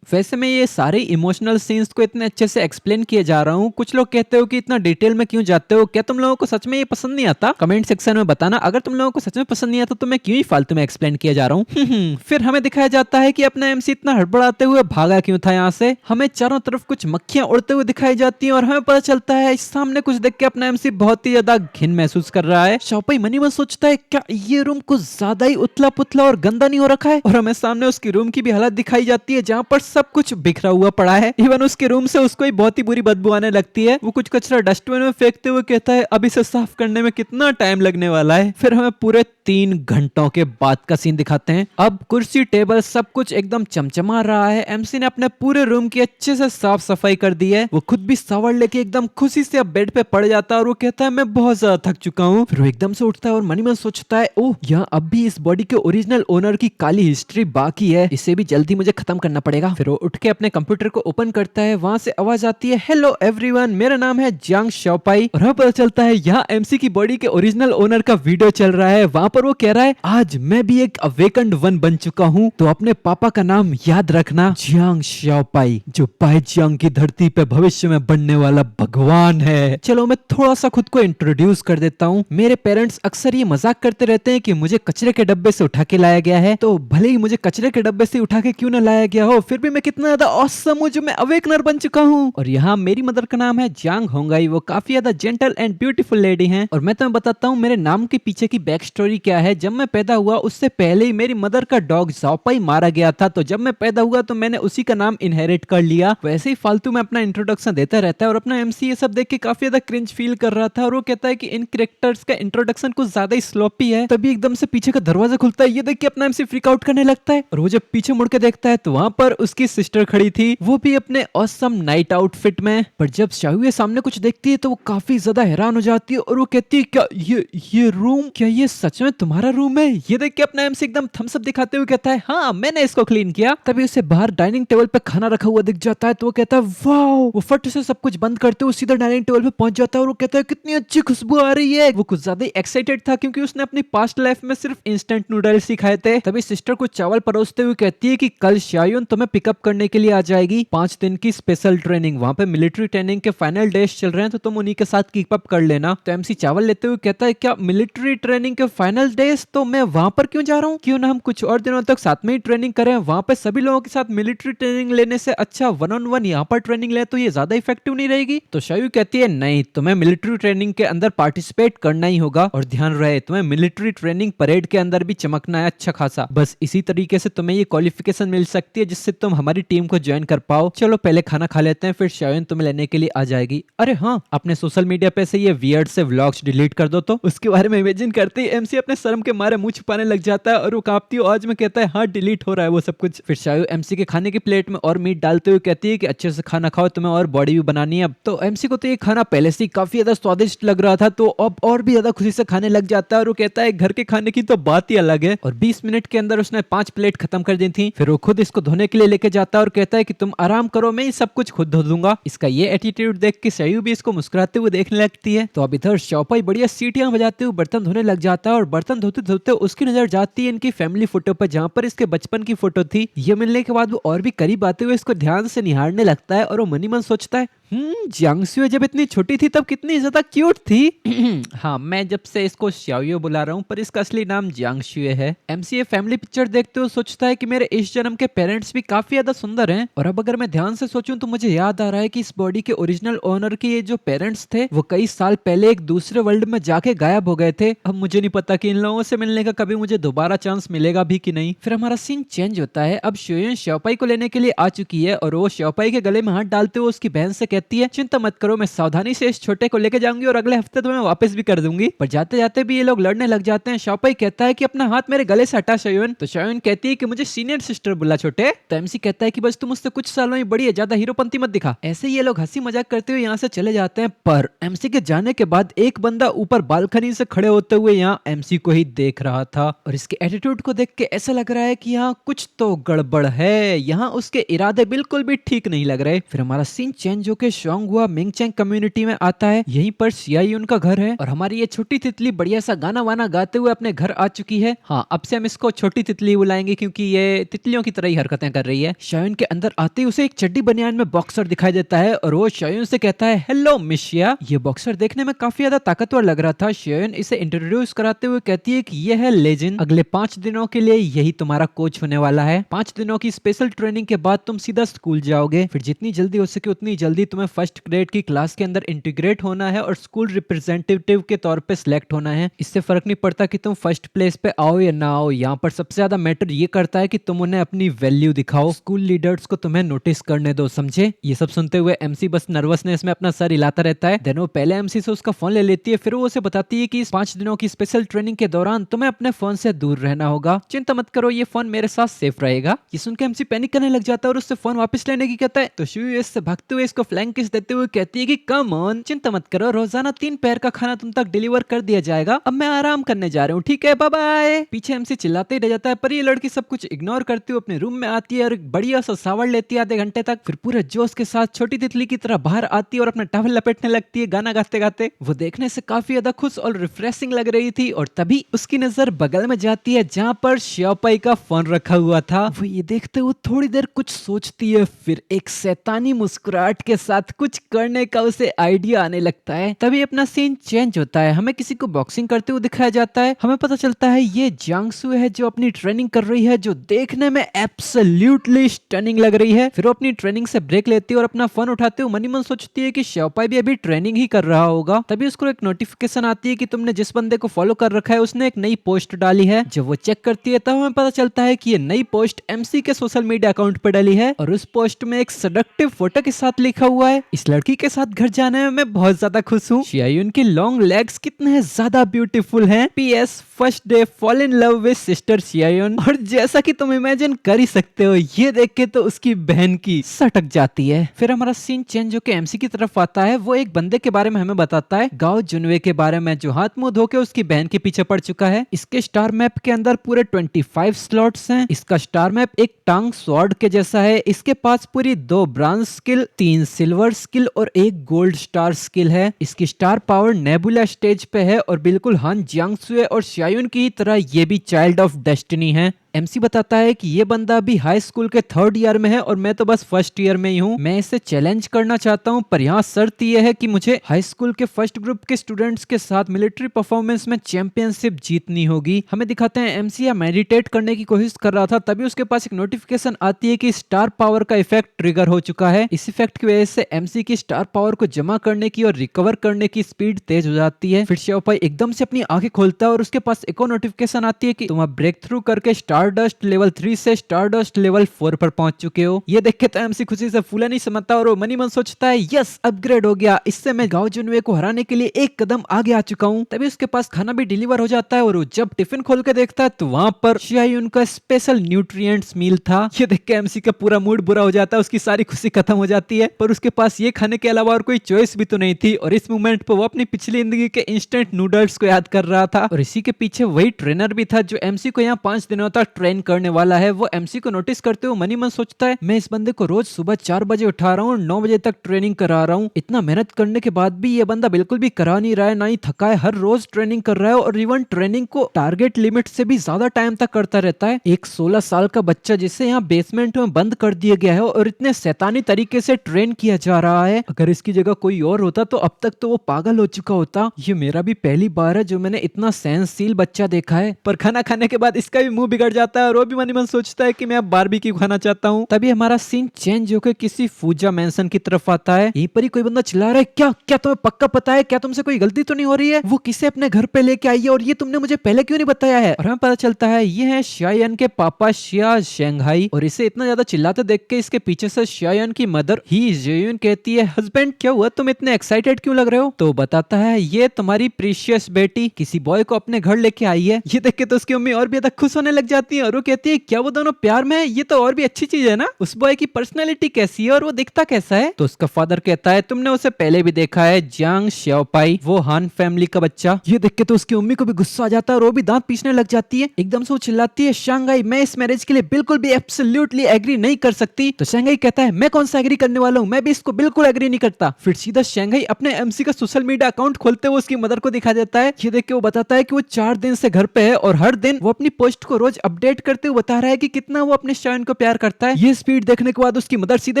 वैसे मैं ये सारे इमोशनल सीन्स को इतने अच्छे से एक्सप्लेन किए जा रहा हूँ, कुछ लोग कहते हो कि इतना डिटेल में क्यों जाते हो, क्या तुम लोगों को सच में ये पसंद नहीं आता? कमेंट सेक्शन में बताना। अगर तुम लोगों को सच में पसंद नहीं आता तो मैं क्यों ही फालतू में एक्सप्लेन किया जा रहा हूँ। फिर हमें दिखाया जाता है कि अपना एमसी इतना हड़बड़ाते हुए भागा क्यों था यहाँ से। हमें चारों तरफ कुछ मक्खियां उड़ते हुए दिखाई जाती हैं और हमें पता चलता है सामने कुछ देख के अपना एमसी बहुत ही ज्यादा घिन महसूस कर रहा है। शाओपाई मनी मन सोचता है क्या ये रूम कुछ ज्यादा ही उथला पुथला और गंदा नहीं हो रखा है? और हमें सामने उसकी रूम की भी हालत दिखाई जाती है जहाँ पर सब कुछ बिखरा हुआ पड़ा है। इवन उसके रूम से उसको ही बहुत ही बुरी बदबू आने लगती है। वो कुछ कचरा डस्टबिन में फेंकते हुए कहता है अब इसे साफ करने में कितना टाइम लगने वाला है। फिर हमें पूरे 3 घंटों के बाद का सीन दिखाते हैं। अब कुर्सी टेबल सब कुछ एकदम चमचमा रहा है। एमसी ने अपने पूरे रूम की अच्छे से साफ सफाई कर दी है। वो खुद भी शावर लेके एकदम खुशी से अब बेड पे पड़ जाता है और वो कहता है मैं बहुत ज्यादा थक चुका हूँ। फिर वो एकदम से उठता है और मनी मन सोचता है ओह यहाँ अब भी इस बॉडी के ओरिजिनल ओनर की काली हिस्ट्री बाकी है, इसे भी जल्दी मुझे खत्म करना पड़ेगा। फिर वो उठ के अपने कंप्यूटर को ओपन करता है, वहां से आवाज आती है हेलो एवरीवन मेरा नाम है जियांग शाओपाई। और हमें पता चलता है यहाँ एमसी की बॉडी के ओरिजिनल ओनर का वीडियो चल रहा है। वहां पर वो कह रहा है आज मैं भी एक अवेकन्ड वन बन चुका हूँ, तो अपने पापा का नाम याद रखना जियांग शाओपाई, जो पाइजियांग की धरती पे भविष्य में बनने वाला भगवान है। चलो मैं थोड़ा सा खुद को इंट्रोड्यूस कर देता हूँ। मेरे पेरेंट्स अक्सर ये मजाक करते रहते हैं कि मुझे कचरे के डब्बे से उठा के लाया गया है, तो भले ही मुझे कचरे के डब्बे से उठा के क्यों न लाया गया हो, फिर भी मैं कितना ज्यादा ऑसम हूँ जो मैं अवेकनर बन चुका हूँ। और यहाँ मेरी मदर का नाम है जियांग होंगाई, वो काफी ज्यादा जेंटल एंड ब्यूटीफुल लेडी हैं। और मैं तुम्हें बताता हूँ मेरे नाम के पीछे की बैक स्टोरी क्या है। जब मैं पैदा हुआ उससे पहले ही मेरी मदर का डॉग शाओपाई मारा गया था, तो जब मैं पैदा हुआ तो मैंने उसी का नाम इनहेरिट कर लिया। वैसे ही फालतू में अपना इंट्रोडक्शन देता रहता है और अपना एमसी ये सब देख के काफी ज्यादा क्रिंज फील कर रहा था और वो कहता है कि इन कैरेक्टर्स का इंट्रोडक्शन कुछ ज्यादा ही स्लोपी है। तभी एकदम से पीछे का दरवाजा खुलता है, ये देख के अपना एमसी फ्रीक आउट करने लगता है और वो जब पीछे मुड़ के देखता है तो वहां पर उसकी सिस्टर खड़ी थी, वो भी अपने ऑसम नाइट आउटफिट में। पर जब शाओयुए सामने कुछ देखती है तो वो काफी ज्यादा हैरान हो जाती है और वो कहती है क्या ये रूम, क्या ये सच में तुम्हारा रूम है? ये देख के अपना एमसी एकदम थम्स अप दिखाते हुए कहता है हाँ मैंने इसको क्लीन किया। तभी उसे बाहर डाइनिंग टेबल पे खाना रखा हुआ दिख जाता है तो वो कहता है वाओ। वो फट से सब कुछ बंद करते हुए सीधा डाइनिंग टेबल पे पहुंच जाता है और वो कहता है कितनी अच्छी खुशबू आ रही है। वो कुछ ज्यादा एक्साइटेड था क्योंकि उसने अपनी पास्ट लाइफ में सिर्फ इंस्टेंट नूडल्स ही खाए थे। तभी सिस्टर को चावल परोसते हुए कहती है कि कल शायुन तुम्हें पिकअप करने के लिए आ जाएगी, 5 दिन की स्पेशल ट्रेनिंग, वहां पे मिलिट्री ट्रेनिंग के फाइनल डेज चल रहे हैं तो तुम उन्हीं के साथ कीप अप कर लेना। तो एमसी चावल लेते हुए कहता है क्या मिलिट्री ट्रेनिंग के फाइनल डेज, तो मैं वहां पर क्यों जा रहा हूँ, क्यों ना हम कुछ और दिनों तक साथ में ही ट्रेनिंग करें, वहां पे सभी लोगों के साथ मिलिट्री ट्रेनिंग लेने से अच्छा 1-on-1 यहाँ पर ट्रेनिंग ले तो ये ज्यादा इफेक्टिव नहीं रहेगी। तो शायु कहती है नहीं तुम्हें मिलिट्री ट्रेनिंग के अंदर पार्टिसिपेट करना ही होगा और ध्यान रहे तुम्हें मिलिट्री ट्रेनिंग परेड के अंदर भी चमकना है अच्छा खासा, बस इसी तरीके से तुम्हें ये क्वालिफिकेशन मिल सकती है जिससे तुम हमारी टीम को ज्वाइन कर पाओ। चलो पहले खाना खा लेते हैं फिर शायन तुम्हें लेने के लिए आ जाएगी। अरे हाँ अपने सोशल मीडिया पे से ये वियर्ड से व्लॉग्स डिलीट कर दो। तो उसके बारे में इमेजिन करते ही एमसी अपने शर्म के मारे मुंह छुपाने लग जाता है और वो कांपती हुई आवाज में कहता है हाँ डिलीट हो रहा है वो सब कुछ। फिर शायु एमसी के खाने की प्लेट में और मीट डालते हुए कहती है कि अच्छे से खाना खाओ तुम्हें और बॉडी भी बनानी है। अब तो एमसी को तो ये खाना पहले से काफी ज्यादा स्वादिष्ट लग रहा था तो अब और भी ज्यादा खुशी से खाने लग जाता है और वो कहता है घर के खाने की तो बात ही अलग है। और 20 मिनट के अंदर उसने इसमें 5 प्लेट खत्म कर दी थी। फिर वो खुद इसको धोने के लिए लेके जाता है और कहता है कि तुम आराम करो, मैं ये सब कुछ खुद धो दूंगा। इसका ये एटीट्यूड देख के शयू भी इसको मुस्कुराते हुए देखने लगती है। तो अब इधर शॉपाई बढ़िया सीटियां बजाते हुए बर्तन धोने लग जाता है और बर्तन धोते धोते उसकी नजर जाती है इनकी फैमिली फोटो पर, जहाँ पर इसके बचपन की फोटो थी। ये मिलने के बाद वो और भी करीब आते हुए इसको ध्यान से निहारने लगता है और वो मनी मन सोचता है, जियांगशुए जब इतनी छोटी थी तब कितनी ज्यादा क्यूट थी। हाँ, मैं जब से इसको श्याओयो बुला रहा हूँ, पर इसका असली नाम जियांगशुए है। एमसीए फैमिली पिक्चर देखते हुए सोचता है कि मेरे इस जन्म के पेरेंट्स भी काफी ज्यादा सुंदर हैं। और अब अगर मैं ध्यान से सोचूं तो मुझे याद आ रहा है कि इस बॉडी के ओरिजिनल ओनर के ये जो पेरेंट्स थे वो कई साल पहले एक दूसरे वर्ल्ड में जाके गायब हो गए थे। अब मुझे नहीं पता कि इन लोगों से मिलने का कभी मुझे दोबारा चांस मिलेगा भी कि नहीं। फिर हमारा सीन चेंज होता है। अब शुयन श्याओपाई को लेने के लिए आ चुकी है और वो श्याओपाई के गले में हाथ डालते हुए उसकी बहन से कहती है, चिंता मत करो, मैं सावधानी से इस छोटे को लेके जाऊंगी और अगले हफ्ते तुम्हें वापस भी कर दूंगी। पर जाते जाते भी ये लोग लड़ने लग जाते हैं। श्याओपाई कहता है कि अपना हाथ मेरे गले से हटा शयुन। तो शयुन कहती है कि मुझे सीनियर सिस्टर बुला छोटे। तो एमसी कहता है कि बस तुम मुझसे कुछ सालों में बड़ी है, ज्यादा हीरोपंती मत दिखा। ऐसे ये लोग हंसी मजाक करते हुए यहाँ से चले जाते हैं। पर एमसी के जाने के बाद एक बंदा ऊपर बालकनी से खड़े होते हुए यहाँ एमसी को ही देख रहा था और इसके एटीट्यूड को देख के ऐसा लग रहा है कि यहाँ कुछ तो गड़बड़ है, यहाँ उसके इरादे बिल्कुल भी ठीक नहीं लग रहे। फिर हमारा सीन चेंज होकर शोंगहुआ मिंगचेंग कम्युनिटी में आता है। यहीं पर सियायुन का घर है और हमारी ये छोटी तितली बढ़िया सा गाना वाना गाते हुए अपने घर आ चुकी है। हाँ, अब से हम इसको छोटी तितली बुलाएंगे क्योंकि ये तितलियों की तरह ही हरकतें कर रही है। शायुन के अंदर आते ही उसे एक चड्डी बनियान में बॉक्सर दिखाई देता है और वो शायुन से कहता है, हेलो मिशिया। ये बॉक्सर देखने में काफी ज्यादा ताकतवर लग रहा था। शायुन इसे इंट्रोड्यूस कराते हुए कहती है कि ये है लेजेंड, अगले 5 दिनों के लिए यही तुम्हारा कोच होने वाला है। 5 दिनों की स्पेशल ट्रेनिंग के बाद तुम सीधा स्कूल जाओगे। फिर जितनी जल्दी हो सके उतनी जल्दी तुम्हें फर्स्ट ग्रेड की क्लास के अंदर इंटीग्रेट होना है और स्कूल रिप्रेजेंटेटिव के तौर पे सिलेक्ट होना है। इससे फर्क नहीं पड़ता कि तुम फर्स्ट प्लेस पे आओ या ना आओ, यहाँ पर सबसे ज्यादा मैटर ये करता है कि तुम उन्हें अपनी वैल्यू दिखाओ, स्कूल लीडर्स को तुम्हें नोटिस करने दो, समझे। ये सब सुनते हुए एमसी बस नर्वसनेस में अपना सर हिलाता रहता है। देन वो पहले एमसी से उसका फोन ले लेती है, फिर वो उसे बताती है कि इस 5 दिनों की स्पेशल ट्रेनिंग के दौरान तुम्हें अपने फोन से दूर रहना होगा, चिंता मत करो, ये फोन मेरे साथ सेफ रहेगा। ये सुनकर एमसी पैनिक करने लग जाता है और उससे फोन वापस लेने की कहता है। तो शिव इससे भागते हुए इसको फ्लैंक किस देते हुए कहती है कि कम ऑन, चिंता मत करो, रोजाना 3 पैर का खाना तुम तक डिलीवर कर दिया जाएगा, अब मैं आराम करने जा रहा हूँ, ठीक है, बाय बाय। पीछे एमसी चिल्लाते ही रह जाता है पर ये लड़की सब कुछ इग्नोर करते हुए अपने रूम में आती है और एक बढ़िया सा सावड़ लेती है आधे घंटे तक। फिर पूरे जोश के साथ छोटी तितली की तरह बाहर आती है और अपना टॉवल लपेटने लगती है गाना गाते गाते। वो देखने से काफी ज्यादा खुश और रिफ्रेशिंग लग रही थी और तभी उसकी नजर बगल में जाती है जहाँ पर श्याओपाई का फोन रखा हुआ था। वो ये देखते हुए थोड़ी देर कुछ सोचती है, फिर एक शैतानी मुस्कुराहट के साथ कुछ करने का उसे आइडिया आने लगता है। तभी अपना सीन चेंज होता है। हमें किसी को बॉक्सिंग करते हुए दिखाया जाता है। हमें पता चलता है ये जियांगशुए है जो अपनी ट्रेनिंग कर रही है, जो देखने में एब्सोल्युटली स्टनिंग लग रही है। फिर वो अपनी ट्रेनिंग से ब्रेक लेती है और अपना फोन उठाते हुए मनी मन सोचती है कि श्याओपाई भी अभी ट्रेनिंग ही कर रहा होगा। तभी उसको एक नोटिफिकेशन आती है कि तुमने जिस बंदे को फॉलो कर रखा है उसने एक नई पोस्ट डाली है। जब वो चेक करती है तब हमें पता चलता है कि ये नई पोस्ट एमसी के सोशल मीडिया अकाउंट पर डाली है और उस पोस्ट में एक सेडक्टिव फोटो के साथ लिखा हुआ है, इस लड़की के साथ घर जाने में मैं बहुत ज्यादा खुश हूँ। शियायुन की लॉन्ग लेग्स कितने ज्यादा ब्यूटीफुल हैं। PS first day fall in love with sister Xiayun. और जैसा कि तुम इमेजिन कर ही सकते हो, ये देख के तो उसकी बहन की सटक जाती है। फिर हमारा सीन चेंज होकर एमसी की तरफ आता है। वो एक बंदे के बारे में हमें बताता है, गाओ जुनवे के बारे में, जो हाथ मुंह धो के उसकी बहन के पीछे पड़ चुका है। इसके स्टार मैप के अंदर पूरे 25 स्लॉट्स हैं। इसका स्टार मैप एक टांग स्वॉर्ड के जैसा है। इसके पास पूरी 2 ब्रॉन्ज स्किल, 3 सिल्वर स्किल और 1 गोल्ड स्टार स्किल है। इसकी स्टार पावर नेबुला स्टेज पे है और बिल्कुल हान जियांगशुए और शियायुन की तरह ये भी चाइल्ड ऑफ डेस्टिनी है। एमसी बताता है कि ये बंदा अभी हाई स्कूल के 3rd ईयर में है और मैं तो बस फर्स्ट ईयर में ही हूँ। मैं इसे चैलेंज करना चाहता हूँ, पर यहाँ शर्त ये है कि मुझे हाई स्कूल के फर्स्ट ग्रुप के स्टूडेंट्स के साथ मिलिट्री परफॉर्मेंस में चैंपियनशिप जीतनी होगी। हमें दिखाते हैं एमसी या मेडिटेट करने की कोशिश कर रहा था, तभी उसके पास एक नोटिफिकेशन आती है कि स्टार पावर का इफेक्ट ट्रिगर हो चुका है। इस इफेक्ट की वजह से एमसी की स्टार पावर को जमा करने की और रिकवर करने की स्पीड तेज हो जाती है। फिर श्याओपाई एकदम से अपनी आंखें खोलता है और उसके पास एक और नोटिफिकेशन आती है कि तुम अब ब्रेक थ्रू करके स्टारडस्ट लेवल 3 से स्टारडस्ट लेवल 4 पर पहुंच चुके हो। ये देख के तो एमसी खुशी से फूला नहीं समझता और वो मनी मन सोचता है, यस अपग्रेड हो गया, इससे मैं गाओ जुनवे को हराने के लिए एक कदम आगे आ चुका हूँ। तभी उसके पास खाना भी डिलीवर हो जाता है और वो जब टिफिन खोल के देखता है तो वहां पर शियायुन का स्पेशल न्यूट्रिएंट्स मील था। ये देख के एमसी का पूरा मूड बुरा हो जाता है, उसकी सारी खुशी खत्म हो जाती है। पर उसके पास ये खाने के अलावा और कोई चॉइस भी तो नहीं थी और इस मोमेंट पर वो अपनी पिछली जिंदगी के इंस्टेंट नूडल्स को याद कर रहा था। और इसी के पीछे वही ट्रेनर भी था जो एमसी को यहाँ 5 दिनों तक ट्रेन करने वाला है। वो एमसी को नोटिस करते हुए मनी मन सोचता है मैं इस बंदे को रोज सुबह 4 बजे उठा रहा हूँ, 9 बजे तक ट्रेनिंग करा रहा हूँ। इतना मेहनत करने के बाद भी ये बंदा बिल्कुल भी करा नहीं रहा है, ना ही थका है, हर रोज ट्रेनिंग कर रहा है और इवन ट्रेनिंग को टारगेट लिमिट से भी ज्यादा टाइम तक करता रहता है। एक 16 साल का बच्चा जिसे यहाँ बेसमेंट में बंद कर दिया गया है और इतने शैतानी तरीके से ट्रेन किया जा रहा है, अगर इसकी जगह कोई और होता तो अब तक तो वो पागल हो चुका होता। ये मेरा भी पहली बार है जो मैंने इतना सहनशील बच्चा देखा है। पर खाना खाने के बाद इसका भी मुंह बिगड़ जाता है और वो भी मन ही मन सोचता है कि मैं अब बारबेक्यू खाना चाहता हूँ। तभी हमारा सीन चेंज होकर किसी फूजा मैंसन की तरफ आता है। यहीं पर ही कोई बंदा चिल्ला रहा है क्या क्या तुम्हें पक्का पता है, क्या तुमसे कोई गलती तो नहीं हो रही है, वो किसे अपने घर पे लेके आई है और ये तुमने मुझे पहले क्यों नहीं बताया है। और हमें पता चलता है ये है शायन के पापा शिया शेंघाई। और इसे इतना ज्यादा चिल्लाते देख के इसके पीछे से शायन की मदर ही जेयुन कहती है हस्बैंड क्या हुआ, तुम इतने एक्साइटेड क्यों लग रहे हो। तो बताता है ये तुम्हारी प्रीशियस बेटी किसी बॉय को अपने घर लेके आई है। ये देख के तो उसकी मम्मी और भी ज्यादा खुश होने लग जाती है और वो कहती है क्या वो दोनों प्यार में है, ये तो और भी अच्छी चीज है ना। उस बॉय की पर्सनैलिटी कैसी है और वो दिखता कैसा है। तो उसका फादर कहता है तुमने उसे पहले भी देखा है, जियांग श्याओपाई, वो हान फैमिली का बच्चा। ये देख के तो उसकी मम्मी को भी गुस्सा आ जाता है और वो भी दांत पीसने लग जाती है। एकदम से वो चिल्लाती है शांघाई मैं इस मैरिज के लिए बिल्कुल भी एब्सोल्युटली एग्री नहीं कर सकती। तो शांघाई कहता है मैं कौन सा एग्री करने वाला हूँ, मैं भी इसको बिल्कुल एग्री नहीं करता। फिर सीधा शांघाई अपने एमसी का सोशल मीडिया अकाउंट खोलते हुए उसकी मदर को दिखा देता है। ये देख के वो बताता है कि वो 4 दिन से घर पे है और हर दिन वो अपनी पोस्ट को रोज अपडेट करते हुए बता रहा है कि कितना वो अपने शायन को प्यार करता है। ये स्पीड देखने के बाद उसकी मदर सीधे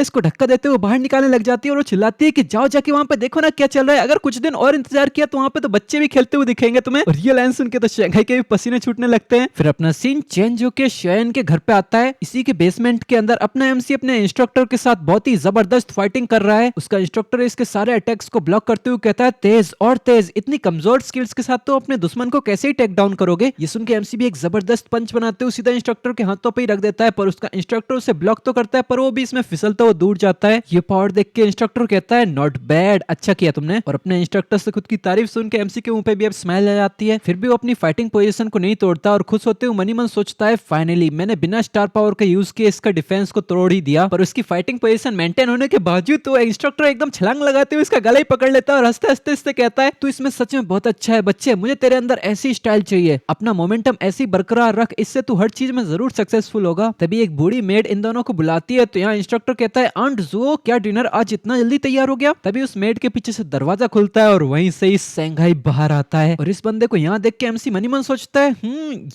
इसको धक्का देते हुए बाहर निकालने लग जाती है और वो चिल्लाती है कि जाओ जाके वहां पे देखो ना क्या चल रहा है, अगर कुछ दिन और इंतजार किया तो वहां पे तो बच्चे भी खेलते हुए दिखेंगे तुम्हें। और ये लाइन सुन के तो शांघाई के भी पसीने छूटने लगते हैं। फिर अपना सीन चेंज होकर शायन के घर पे आता है। इसी के बेसमेंट के अंदर अपना एमसी अपने इंस्ट्रक्टर के साथ बहुत ही जबरदस्त फाइटिंग कर रहा है। उसका इंस्ट्रक्टर इसके सारे अटैक्स को ब्लॉक करते हुए कहता है तेज और तेज, इतनी कमजोर स्किल्स के साथ तो अपने दुश्मन को कैसे ही टेक डाउन करोगे। ये सुन के एमसी भी एक जबरदस्त पंच बनाते हुए सीधा इंस्ट्रक्टर के हाथों पे ही रख देता है, पर उसका इंस्ट्रक्टर उसे ब्लॉक तो करता है पर वो भी इसमें फिसलता हुआ दूर जाता है। ये पावर देख के इंस्ट्रक्टर कहता है नॉट बैड, अच्छा किया तुमने। और अपने इंस्ट्रक्टर से खुद की तारीफ सुन के एमसी के मुंह पे भी अब स्माइल आ जाती है। फिर भी वो अपनी फाइटिंग पोजीशन को नहीं तोड़ता और खुश होते हुए मनी मन सोचता है फाइनली मैंने बिना स्टार पावर का यूज किए इसका डिफेंस को तोड़ ही दिया। पर उसकी फाइटिंग पोजीशन मेंटेन होने के बावजूद तो इंस्ट्रक्टर एकदम छलांग लगाते हुए इसका गला ही पकड़ लेता है और हंसते हंसते इससे कहता है तू इसमें सच में बहुत अच्छा है बच्चे, मुझे तेरे अंदर ऐसी स्टाइल चाहिए, अपना मोमेंटम ऐसी बरकरार रख, इससे तू हर चीज में जरूर सक्सेसफुल होगा। तभी एक बूढ़ी मेड इन दोनों को बुलाती है तो यहाँ इंस्ट्रक्टर कहता है आंट जुओ क्या डिनर आज इतना जल्दी तैयार हो गया। तभी उस मेड के पीछे से दरवाजा खुलता है और वहीं से ही शांघाई बाहर आता है। और इस बंदे को यहाँ देख के एमसी मनी मन सोचता है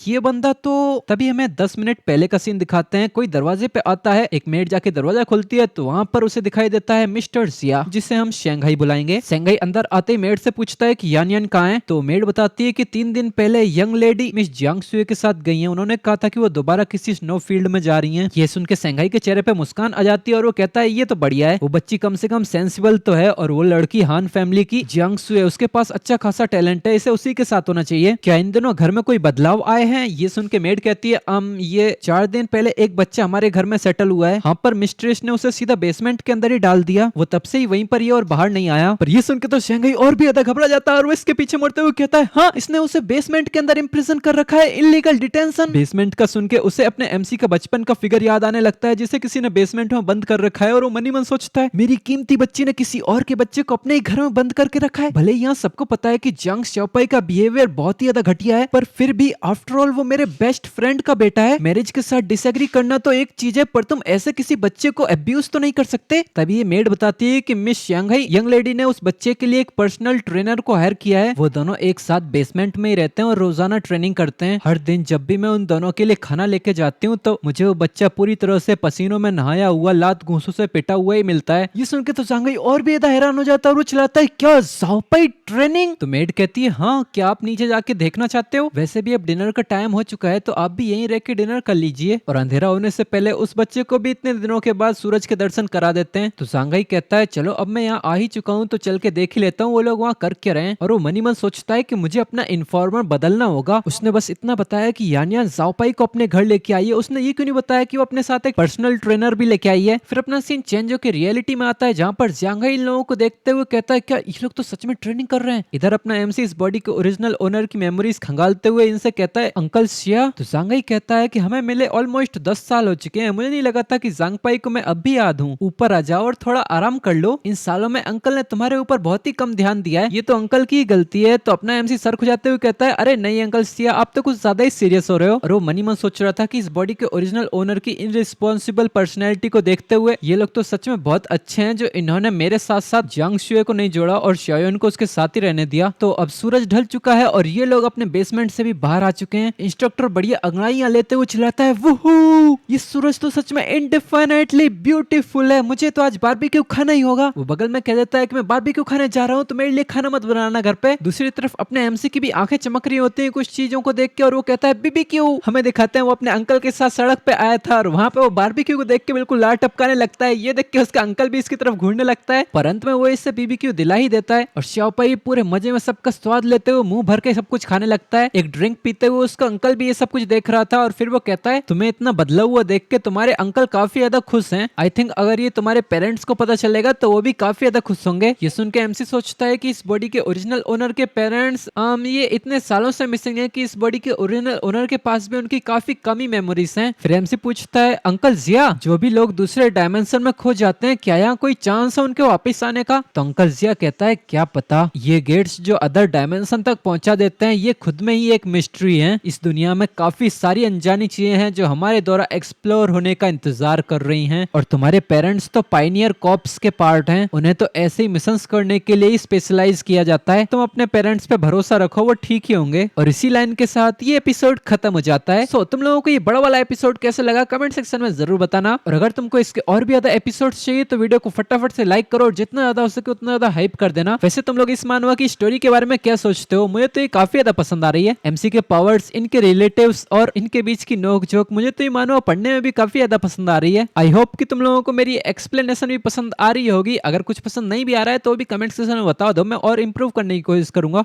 ये बंदा तो। तभी हमें 10 मिनट पहले का सीन दिखाते हैं। कोई दरवाजे पे आता है, एक मेड जाके दरवाजा खोलती है तो वहां पर उसे दिखाई देता है मिस्टर जिया, जिसे हम शांघाई बुलाएंगे। शांघाई अंदर आते ही मेड से पूछता है कि यान यान कहाँ है। तो मेड बताती है कि 3 दिन पहले यंग लेडी मिस जियांग सुए के साथ गई है, उन्होंने कहा था कि वो दोबारा किसी स्नो फील्ड में जा रही हैं। ये सुन के शांघाई के चेहरे पे मुस्कान आ जाती है और वो कहता है ये तो बढ़िया है, वो बच्ची कम से कम सेंसिबल तो है और वो लड़की हान फैमिली की जियांग सुए, उसके पास अच्छा खासा टैलेंट है, इसे उसी के साथ होना चाहिए। क्या इन दिनों घर में कोई बदलाव आए हैं। ये सुन के मेड कहती है ये 4 दिन पहले एक बच्चा हमारे घर में सेटल हुआ है। हाँ पर मिस्ट्रेस ने उसे सीधा बेसमेंट के अंदर ही डाल दिया, वो तब से ही वहीं पर ही और बाहर नहीं आया। पर ये सुन के तो शांघाई और भी ज्यादा घबरा जाता है और वो इसके पीछे मुड़ते हुए कहता है हाँ इसने उसे बेसमेंट के अंदर इम्प्रिजन कर रखा है, इलीगल डिटेंशन। बेसमेंट का सुन के उसे अपने एमसी का बचपन का फिगर याद आने लगता है जिसे किसी ने बेसमेंट में बंद कर रखा है और वो मनी मन सोचता है मेरी कीमती बच्ची ने किसी और के बच्चे को अपने ही घर में बंद करके रखा है। भले यहाँ सबको पता है कि जियांग श्याओपाई का बिहेवियर बहुत ही ज्यादा घटिया है, पर फिर भी आफ्टर ऑल वो मेरे बेस्ट फ्रेंड का बेटा है। मैरिज के साथ डिसएग्री करना तो एक चीज है पर तुम ऐसे किसी बच्चे को अब्यूज तो नहीं कर सकते। तभी ये मेड बताती है कि मिस शांघाई यंग लेडी ने उस बच्चे के लिए एक पर्सनल ट्रेनर को हायर किया है, वो दोनों एक साथ बेसमेंट में ही रहते हैं और रोजाना ट्रेनिंग करते हैं। हर दिन जब भी मैं उन दोनों के लिए खाना लेके जाती हूँ तो मुझे वो बच्चा पूरी तरह से पसीनों में नहाया हुआ, लात घूंसों से पिटा हुआ ही मिलता है। ये सुन के तो शांघाई और भी ज्यादा हैरान हो जाता है और वो चिल्लाता है क्या ज़ाओपाई ट्रेनिंग। तो मेड कहती है हाँ क्या आप नीचे जाके देखना चाहते हो, वैसे भी अब डिनर का टाइम हो चुका है तो आप भी यहीं रह के डिनर कर लीजिए और अंधेरा होने से पहले उस बच्चे को भी इतने दिनों के बाद सूरज के दर्शन करा देते हैं। तो शांघाई कहता है चलो अब मैं यहाँ आ ही चुका हूँ तो चल के देख ही लेता हूँ वो लोग वहाँ कर क्या रहे हैं। और वो मनी मन सोचता है कि मुझे अपना इन्फॉर्मर बदलना होगा। उसने बस इतना बताया कि यान यान ज़ाओपाई को अपने घर लेके आई है, उसने ये क्यों नहीं बताया कि वो अपने साथ एक पर्सनल ट्रेनर भी लेके आई है। फिर अपना सीन चेंज होकर रियलिटी में आता है जहाँ पर शांघाई इन लोगों को देखते हुए कहता है क्या ये लोग तो सच में ट्रेनिंग कर रहे हैं। इधर अपना एमसी इस बॉडी के ओरिजिनल ओनर की मेमोरीज खंगालते हुए इनसे कहता है अंकल शिया। तो शांघाई कहता है कि हमें मिले ऑलमोस्ट 10 साल हो चुके हैं, मुझे नहीं लगा था कि ज़ाओपाई को मैं अब भी याद हूँ, ऊपर आ जाओ और थोड़ा आराम कर लो, इन सालों में अंकल ने तुम्हारे ऊपर बहुत ही कम ध्यान दिया है, ये तो अंकल की गलती है। तो अपना एमसी सर खुजाते हुए कहता है अरे नहीं अंकल शिया आप तो कुछ ज्यादा ही सीरियस हो रहे हो। और वो मनी मन सोच रहा था कि इस बॉडी के ओरिजिनल ओनर की इनरिस्पॉन्सिबल पर्सनैलिटी को देखते हुए ये लोग तो सच में बहुत अच्छे हैं जो इन्होंने मेरे साथ साथ जांग शुए को नहीं जोड़ा और शाओयुन को उसके साथ ही रहने दिया। तो अब सूरज ढल चुका है और ये लोग अपने बेसमेंट से भी बाहर आ चुके हैं। इंस्ट्रक्टर बढ़िया अंगड़ाइयां लेते हुए चिल्लाता है, वूहू, ये सूरज तो सच में इनडिफिनिटली ब्यूटीफुल है, मुझे तो आज बारबेक्यू खाना ही होगा। वो बगल में कह देता है कि मैं बारबेक्यू खाने जा रहा हूँ तो मेरे लिए खाना मत बनाना घर पे। दूसरी तरफ अपने एमसी की भी आंखें चमक रही होती हैं कुछ चीजों को देख के और वो कहता है बीबीक्यू। हमें दिखाते हैं वो अपने अंकल के साथ सड़क पे आया था और वहां पे वो बारबेक्यू को देख के बिल्कुल लार टपकाने लगता है। ये देख के उसका अंकल भी इसकी तरफ घूरने लगता है पर अंत में वो इससे बीबीक्यू दिला ही देता है और श्याओपाई पूरे मजे में सबका स्वाद लेते हुए मुंह भर के सब कुछ खाने लगता है। एक ड्रिंक पीते हुए उसका अंकल भी ये सब कुछ देख रहा था और फिर वो कहता है तुम्हें इतना बदला हुआ देख के तुम्हारे अंकल काफी ज्यादा खुश हैं। आई थिंक अगर ये तुम्हारे पेरेंट्स को पता चलेगा तो वो भी काफी ज्यादा खुश होंगे। ये सुन के एमसी सोचता है कि इस बॉडी के ओरिजिनल ओनर के पेरेंट्स ये इतने सालों से मिसिंग है कि इस बॉडी के ओरिजिनल ओनर के पास भी उनकी काफी कमी मेमोरीज हैं। फिर एमसी पूछता है अंकल जिया, जो भी लोग दूसरे डायमेंशन में खो जाते हैं क्या यहाँ कोई चांस है उनके वापस आने का? तो अंकल जिया कहता है क्या पता, ये गेट्स जो अदर डायमेंशन तक पहुंचा देते हैं ये खुद में ही एक मिस्ट्री है। इस दुनिया में काफी सारी अनजानी चीजें हैं जो हमारे द्वारा एक्सप्लोर होने का इंतजार कर रही हैं और तुम्हारे पेरेंट्स तो पायनियर कॉर्प्स के पार्ट हैं, उन्हें तो ऐसे ही मिशंस करने के लिए स्पेशलाइज किया जाता है। तुम अपने पेरेंट्स पे भरोसा रखो, वो ठीक ही होंगे। और इसी लाइन के साथ ये एपिसोड खत्म हो जाता है। सो तुम लोगों को ये बड़ा वाला एपिसोड कैसे लगा कमेंट सेक्शन में जरूर बताना और अगर तुमको इसके और भी ज्यादा एपिसोड्स चाहिए तो वीडियो को फटाफट से लाइक करो और जितना ज्यादा हो सके उतना ज्यादा हाइप कर देना। वैसे तुम लोग इस मानवा की स्टोरी के बारे में क्या सोचते हो? मुझे तो ये काफी ज्यादा पसंद आ रही है। एमसी के पावर्स, इनके रिलेटिव्स और इनके बीच की नोक झोंक, मुझे तो ये मानवा पढ़ने में भी काफी ज्यादा पसंद आ रही है। आई होप कि तुम लोगों को मेरी एक्सप्लेनेशन भी पसंद आ रही होगी। अगर कुछ पसंद नहीं भी आ रहा है तो भी कमेंट सेक्शन में बता दो, मैं और इंप्रूव करने की कोशिश करूंगा।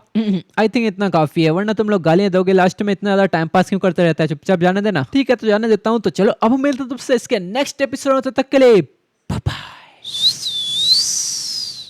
आई थिंक इतना काफी है, वरना तुम लोग गालियां दोगे लास्ट में, इतना ज्यादा टाइम पास क्यों करते रहता है? चुपचाप जाने देना। ठीक है तो जाने देता हूँ। तो चलो अब मिलते हैं तुमसे इसके नेक्स्ट एपिसोड तक के लिए